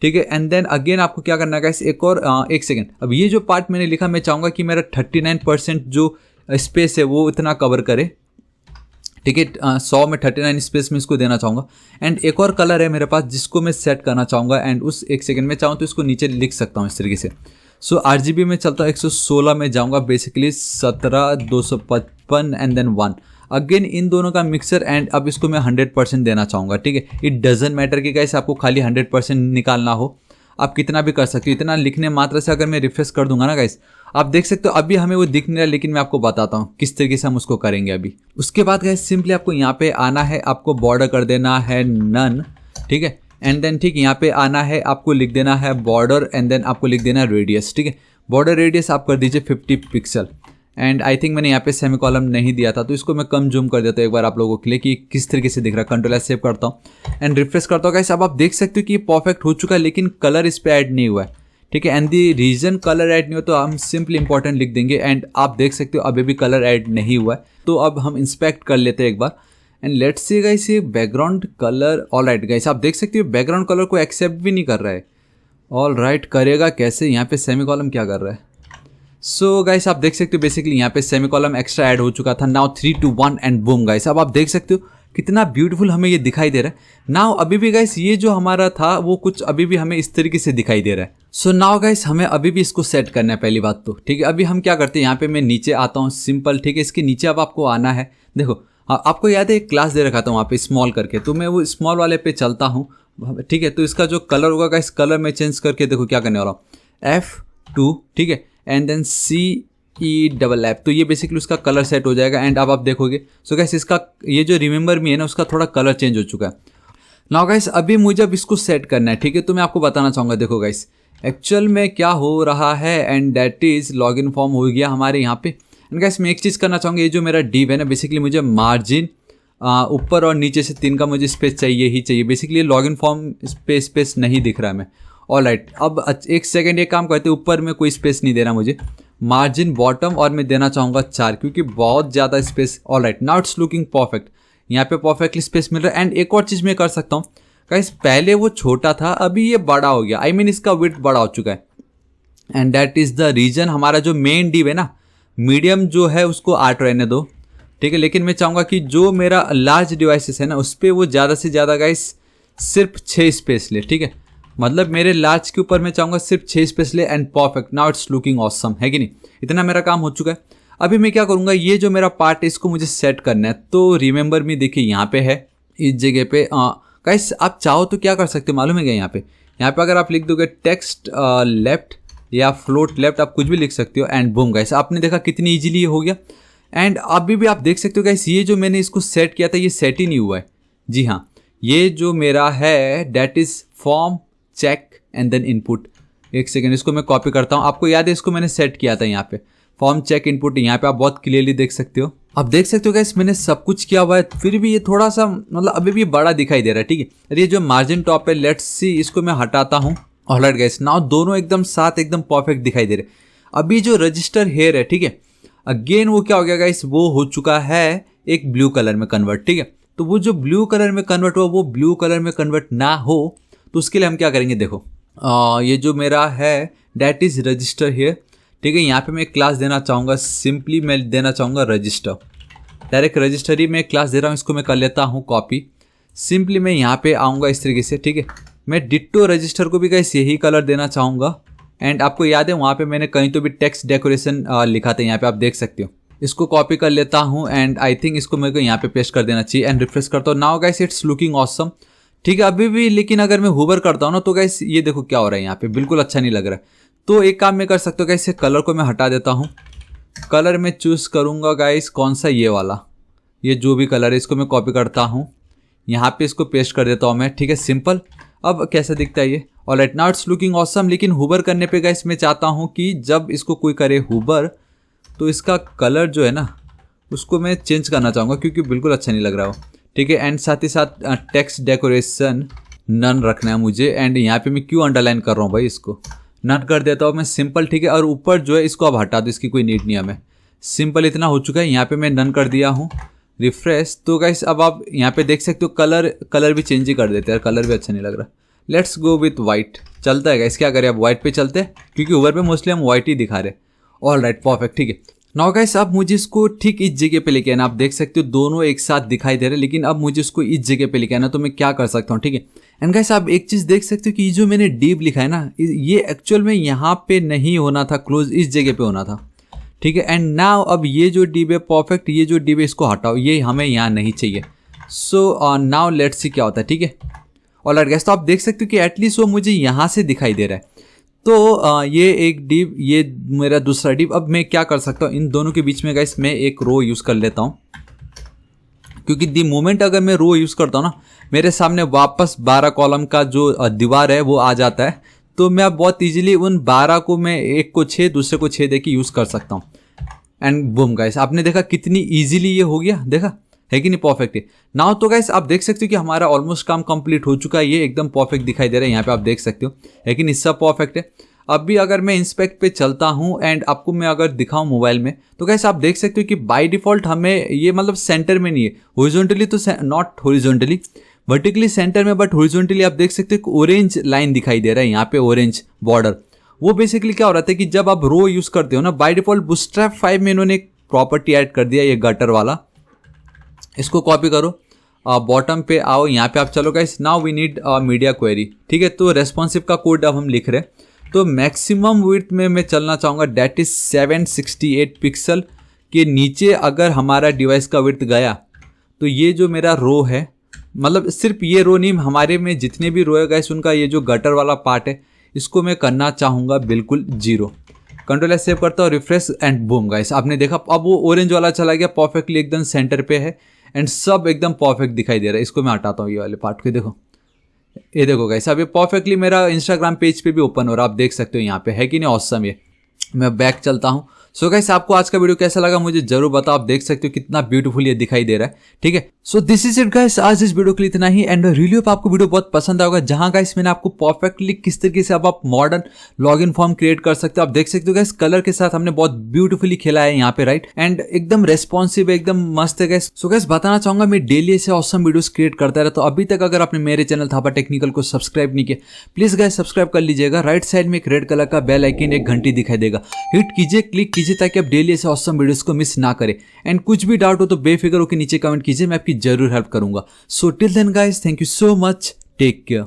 ठीक है। एंड देन अगेन आपको क्या करना है गाइस, एक और 1 सेकेंड। अब ये जो पार्ट मैंने लिखा मैं चाहूँगा कि मेरा 39% जो स्पेस है वो इतना कवर करे, ठीक है। 100 में 39 स्पेस में इसको देना चाहूँगा। एंड एक और कलर है मेरे पास जिसको मैं सेट करना चाहूँगा एंड उस 1 सेकेंड में चाहूँ तो इसको नीचे लिख सकता हूँ इस तरीके से। सो RGB में चलता हूँ, 116 में जाऊँगा, बेसिकली 17 255 एंड देन 1 अगेन इन दोनों का मिक्सर। एंड अब इसको मैं 100% देना चाहूँगा, ठीक है। इट डजंट मैटर कि गाइस आपको खाली 100% निकालना हो, आप कितना भी कर सकते हो। इतना लिखने मात्र से अगर मैं रिफ्रेश कर दूंगा ना गाइस, आप देख सकते हो अभी हमें वो दिख नहीं रहा, लेकिन मैं आपको बताता हूँ किस तरीके से हम उसको करेंगे अभी। उसके बाद गाइस सिंपली आपको यहाँ पे आना है, आपको बॉर्डर कर देना है नन, ठीक है। एंड देन ठीक यहाँ पे आना है, आपको लिख देना है बॉर्डर एंड देन आपको लिख देना है रेडियस, ठीक है। बॉर्डर रेडियस आप कर दीजिए 50 पिक्सल। एंड आई थिंक मैंने यहाँ पे सेमी कॉलम नहीं दिया था, तो इसको मैं कम जूम कर देता हूँ एक बार आप लोगों के लिए कि किस तरीके से दिख रहा है। कंट्रोल एस सेव करता हूँ एंड रिफ्रेश करता हूँ गाइस। अब आप देख सकते हो कि ये परफेक्ट हो चुका है, लेकिन कलर इस पर ऐड नहीं हुआ है, ठीक है। And the reason colour add नहीं हो तो हम सिंपली इंपॉर्टेंट लिख देंगे। एंड आप देख सकते हो अभी भी कलर ऐड नहीं हुआ है, तो अब हम इंस्पेक्ट कर लेते हैं एक बार। एंड लेट्स सी गाइस ये background colour, all right guys आप देख सकते हो बैकग्राउंड कलर को एक्सेप्ट भी नहीं कर रहा है। ऑल राइट करेगा कैसे, यहाँ पे सेमी कॉलम क्या कर रहा है। सो गाइस आप देख सकते हो बेसिकली यहाँ पे सेमी कॉलम एक्स्ट्रा ऐड हो चुका था। नाउ 3 2 1 एंड बूम गाइस, अब आप देख सकते हो कितना ब्यूटीफुल हमें ये दिखाई दे रहा है। नाउ अभी भी गाइस ये जो हमारा था वो कुछ अभी भी हमें इस तरीके से दिखाई दे रहा है। सो नाउ गाइस हमें अभी भी इसको सेट करना है पहली बात तो, ठीक है। अभी हम क्या करते हैं, यहाँ पे मैं नीचे आता हूँ सिंपल, ठीक है। इसके नीचे अब आपको आना है, देखो आपको याद है एक क्लास दे रखा था वहाँ पे स्मॉल करके, तो मैं वो स्मॉल वाले पे चलता हूँ, ठीक है। तो इसका जो कलर होगा गाइस, कलर में चेंज करके देखो क्या करने वाला हूँ, F2, ठीक है। एंड देन CE तो ये बेसिकली उसका कलर सेट हो जाएगा। एंड अब आप देखोगे सो गाइस इसका ये जो रिमेंबर मी है ना, उसका थोड़ा कलर चेंज हो चुका है। नाउ गाइस अभी मुझे अब इसको सेट करना है, ठीक है। तो मैं आपको बताना चाहूँगा, देखो गाइस एक्चुअल में क्या हो रहा है, and that is login form हो गया हमारे यहाँ पे। एंड गाइस मैं एक चीज़ करना चाहूँगा, ये जो मेरा डिव है ना, बेसिकली मुझे मार्जिन ऊपर और नीचे से 3 का मुझे स्पेस चाहिए ही चाहिए। बेसिकली लॉगिन फॉर्म स्पेस नहीं दिख रहा है मैं। ऑल राइट अब एक सेकेंड एक काम करते, ऊपर में कोई स्पेस नहीं देना मुझे, मार्जिन बॉटम और मैं देना चाहूँगा 4 क्योंकि बहुत ज़्यादा space. All right now it's looking perfect, यहाँ पे परफेक्टली स्पेस मिल रहा है। एंड एक और चीज़ मैं कर सकता हूँ गाइस, पहले वो छोटा था अभी ये बड़ा हो गया, आई मीन इसका विड्थ बड़ा हो चुका है। And that is the reason हमारा जो मेन डिव है ना, मीडियम जो है उसको 8 रहने दो, ठीक है। लेकिन मैं चाहूँगा कि जो मेरा लार्ज डिवाइसेस है ना उस पर वो ज़्यादा से ज़्यादा गाइस सिर्फ 6 स्पेस ले, ठीक है। मतलब मेरे लार्ज के ऊपर मैं चाहूँगा सिर्फ 6 स्पेस ले। And perfect now it's looking awesome, है कि नहीं। इतना मेरा काम हो चुका है। अभी मैं क्या करूँगा, ये जो मेरा पार्ट है इसको मुझे सेट करना है। तो रिमेंबर मी देखिए यहाँ पे है इस जगह पे। गाइस आप चाहो तो क्या कर सकते हो मालूम है क्या, यहाँ पे अगर आप लिख दोगे टेक्स्ट लेफ्ट या फ्लोट लेफ्ट, आप कुछ भी लिख सकते हो। एंड बूम गाइस आपने देखा कितनी ईजिली हो गया। एंड अभी भी आप देख सकते हो गाइस ये जो मैंने इसको सेट किया था ये सेट ही नहीं हुआ है। जी हाँ, ये जो मेरा है that is form check and then input. एक सेकेंड इसको मैं कॉपी करता हूँ। आपको याद है इसको मैंने सेट किया था यहाँ पे फॉर्म चेक इनपुट, यहाँ पे आप बहुत क्लियरली देख सकते हो। अब देख सकते हो गाइस मैंने सब कुछ किया हुआ है, फिर भी ये थोड़ा सा मतलब अभी भी बड़ा दिखाई दे रहा है, ठीक है। अरे ये जो मार्जिन टॉप है लेट्स सी, इसको मैं हटाता हूँ। ऑलराइट गाइस नाउ दोनों एकदम साथ एकदम परफेक्ट दिखाई दे रहे। अभी जो रजिस्टर हेयर है, ठीक है, अगेन वो क्या हो गया गाइस, वो हो चुका है एक ब्लू कलर में कन्वर्ट, ठीक है। तो वो जो ब्लू कलर में कन्वर्ट हुआ वो ब्लू कलर में कन्वर्ट ना हो तो उसके लिए हम क्या करेंगे, देखो ये जो मेरा है डैट इज़ रजिस्टर हेयर, ठीक है। यहाँ पे मैं क्लास देना चाहूँगा, सिंपली मैं देना चाहूँगा रजिस्टर, डायरेक्ट रजिस्टर ही मैं क्लास दे रहा हूँ। इसको मैं कर लेता हूँ कॉपी, सिंपली मैं यहाँ पे आऊँगा इस तरीके से, ठीक है। मैं डिट्टो रजिस्टर को भी गाइस यही कलर देना चाहूँगा। एंड आपको याद है वहाँ पे मैंने कहीं तो भी टेक्स्ट डेकोरेशन लिखा था, यहाँ पे आप देख सकते हो। इसको कॉपी कर लेता हूँ एंड आई थिंक इसको मेरे को यहाँ पे पेस्ट कर देना चाहिए। एंड रिफ्रेश करता हूँ। Now guys it's looking awesome, ठीक है। अभी भी लेकिन अगर मैं होवर करता हूँ ना तो गाइस ये देखो क्या हो रहा है, यहाँ पे बिल्कुल अच्छा नहीं लग रहा है। तो एक काम मैं कर सकता हूँ गाइस, कलर को मैं हटा देता हूँ। कलर में चूज़ करूँगा गाइस कौन सा, ये वाला, ये जो भी कलर है इसको मैं कॉपी करता हूँ, यहाँ पे इसको पेस्ट कर देता हूँ मैं, ठीक है। सिंपल अब कैसा दिखता है ये, alright now it's looking awesome. लेकिन हुबर करने पे गाइस मैं चाहता हूँ कि जब इसको कोई करे हुबर तो इसका कलर जो है ना उसको मैं चेंज करना चाहूँगा क्योंकि बिल्कुल अच्छा नहीं लग रहा हो, ठीक है। एंड साथ ही साथ टेक्स्ट डेकोरेशन नन रखना है मुझे। एंड यहाँ पे मैं क्यों अंडरलाइन कर रहा हूँ भाई, इसको नन कर देता हूँ मैं, सिंपल, ठीक है। और ऊपर जो है इसको अब हटा दो, इसकी कोई नीड नहीं है हमें। सिंपल इतना हो चुका है, यहाँ पे मैं नन कर दिया हूँ, रिफ्रेश। तो गाइस अब आप यहाँ पे देख सकते हो कलर भी चेंज ही कर देते हैं, कलर भी अच्छा नहीं लग रहा। लेट्स गो विथ वाइट, चलता है गाइस, क्या करें अब वाइट पे चलते हैं क्योंकि ओवर पे मोस्टली हम वाइट ही दिखा रहे। ऑल राइट परफेक्ट, ठीक है। नाउ गाइस अब मुझे इसको ठीक इस जगह पे लेके आना। आप देख सकते हो दोनों एक साथ दिखाई दे रहे हैं, लेकिन अब मुझे इसको इस जगह पे लेके आना, तो मैं क्या कर सकता हूँ, ठीक है। एंड गाइस आप एक चीज़ देख सकते हो कि जो मैंने डीप लिखा है ना, ये एक्चुअल में यहाँ पे नहीं होना था, क्लोज इस जगह पे होना था, ठीक है। एंड नाउ अब ये जो डीप है परफेक्ट, ये जो डीप है इसको हटाओ, ये हमें यहाँ नहीं चाहिए। सो नाउ लेट्स सी क्या होता है, ठीक है। ऑलराइट गाइस तो आप देख सकते हो कि एटलीस्ट वो मुझे यहाँ से दिखाई दे रहा है। तो ये एक डिव, ये मेरा दूसरा डिव। अब मैं क्या कर सकता हूँ, इन दोनों के बीच में गाइस मैं एक रो यूज़ कर लेता हूँ, क्योंकि दी मोमेंट अगर मैं रो यूज़ करता हूँ ना, मेरे सामने वापस 12 कॉलम का जो दीवार है वो आ जाता है। तो मैं अब बहुत ईजिली उन 12 को मैं एक को 6 दूसरे को 6 दे के यूज़ कर सकता हूँ। एंड बूम गाइस, आपने देखा कितनी ईजिली ये हो गया, देखा है कि नहीं, परफेक्ट है। नाउ तो गाइस आप देख सकते हो कि हमारा ऑलमोस्ट काम कंप्लीट हो चुका है, ये एकदम परफेक्ट दिखाई दे रहा है, यहाँ पे आप देख सकते हो है कि नहीं, सब परफेक्ट है। अभी अगर मैं इंस्पेक्ट पे चलता हूँ एंड आपको मैं अगर दिखाऊं मोबाइल में, तो गाइस आप देख सकते हो कि बाय डिफॉल्ट हमें ये मतलब सेंटर में नहीं है, हॉरिजॉन्टली तो नॉट हॉरिजॉन्टली, वर्टिकली सेंटर में, बट हॉरिजॉन्टली आप देख सकते हो ऑरेंज लाइन दिखाई दे रहा है यहाँ पे, ऑरेंज बॉर्डर। वो बेसिकली क्या हो रहा था कि जब आप रो यूज करते हो ना, बाय डिफॉल्ट बूटस्ट्रैप 5 में इन्होंने एक प्रॉपर्टी ऐड कर दिया, ये गटर वाला। इसको कॉपी करो, बॉटम पे आओ, यहाँ पे आप चलो guys, now we need media query, ठीक है। तो रेस्पॉन्सिव का कोड अब हम लिख रहे हैं, तो मैक्सिमम विड्थ में मैं चलना चाहूँगा, डेट इज 768 पिक्सल के नीचे अगर हमारा डिवाइस का विड्थ गया तो ये जो मेरा रो है, मतलब सिर्फ ये रो नहीं, हमारे में जितने भी रो है गाइस, उनका ये जो गटर वाला पार्ट है इसको मैं करना चाहूँगा बिल्कुल 0। कंट्रोल एस सेव करता हूँ, रिफ्रेश एंड बूम गाइस, आपने देखा अब वो ऑरेंज वाला चला गया, परफेक्टली एकदम सेंटर पे है एंड सब एकदम परफेक्ट दिखाई दे रहा है। इसको मैं हटाता हूँ ये वाले पार्ट को, देखो ये देखो गाइस, अब ये परफेक्टली मेरा इंस्टाग्राम पेज पे भी ओपन हो रहा है, आप देख सकते हो यहाँ पे, है कि नहीं ऑसम। ये मैं बैक चलता हूँ। सो गाइस आपको आज का वीडियो कैसा लगा मुझे जरूर बताओ, आप देख सकते हो कितना ब्यूटीफुल ये दिखाई दे रहा है, ठीक है। So this is it guys, आज इस वीडियो के लिए इतना ही एंड रियली होप आपको वीडियो बहुत पसंद आएगा, जहां गाइस मैंने आपको परफेक्टली किस तरीके से अब आप मॉडर्न लॉगिन फॉर्म क्रिएट कर सकते हो, आप देख सकते हो गाइस, कलर के साथ हमने बहुत ब्यूटीफुली खेला है यहाँ पे, राइट, एंड एकदम रेस्पॉन्सिव, एकदम मस्त है गाइस। सो गाइस बताना चाहूंगा मैं डेली ऐसे ऑसम वीडियोस क्रिएट करता रहता, तो अभी तक अगर आपने मेरे चैनल थापा टेक्निकल को सब्सक्राइब नहीं किया, प्लीज गाइस सब्सक्राइब कर लीजिएगा। राइट साइड में एक रेड कलर का बेल आइकन, एक घंटी दिखाई देगा, हिट कीजिए, क्लिक कीजिए, ताकि आप डेली ऐसे ऑसम वीडियोस को मिस ना करें। एंड कुछ भी डाउट हो तो बेफिक्र होकर नीचे कमेंट कीजिए, मैं आपकी जरूर हेल्प करूंगा। So till then guys, thank you so much, take care.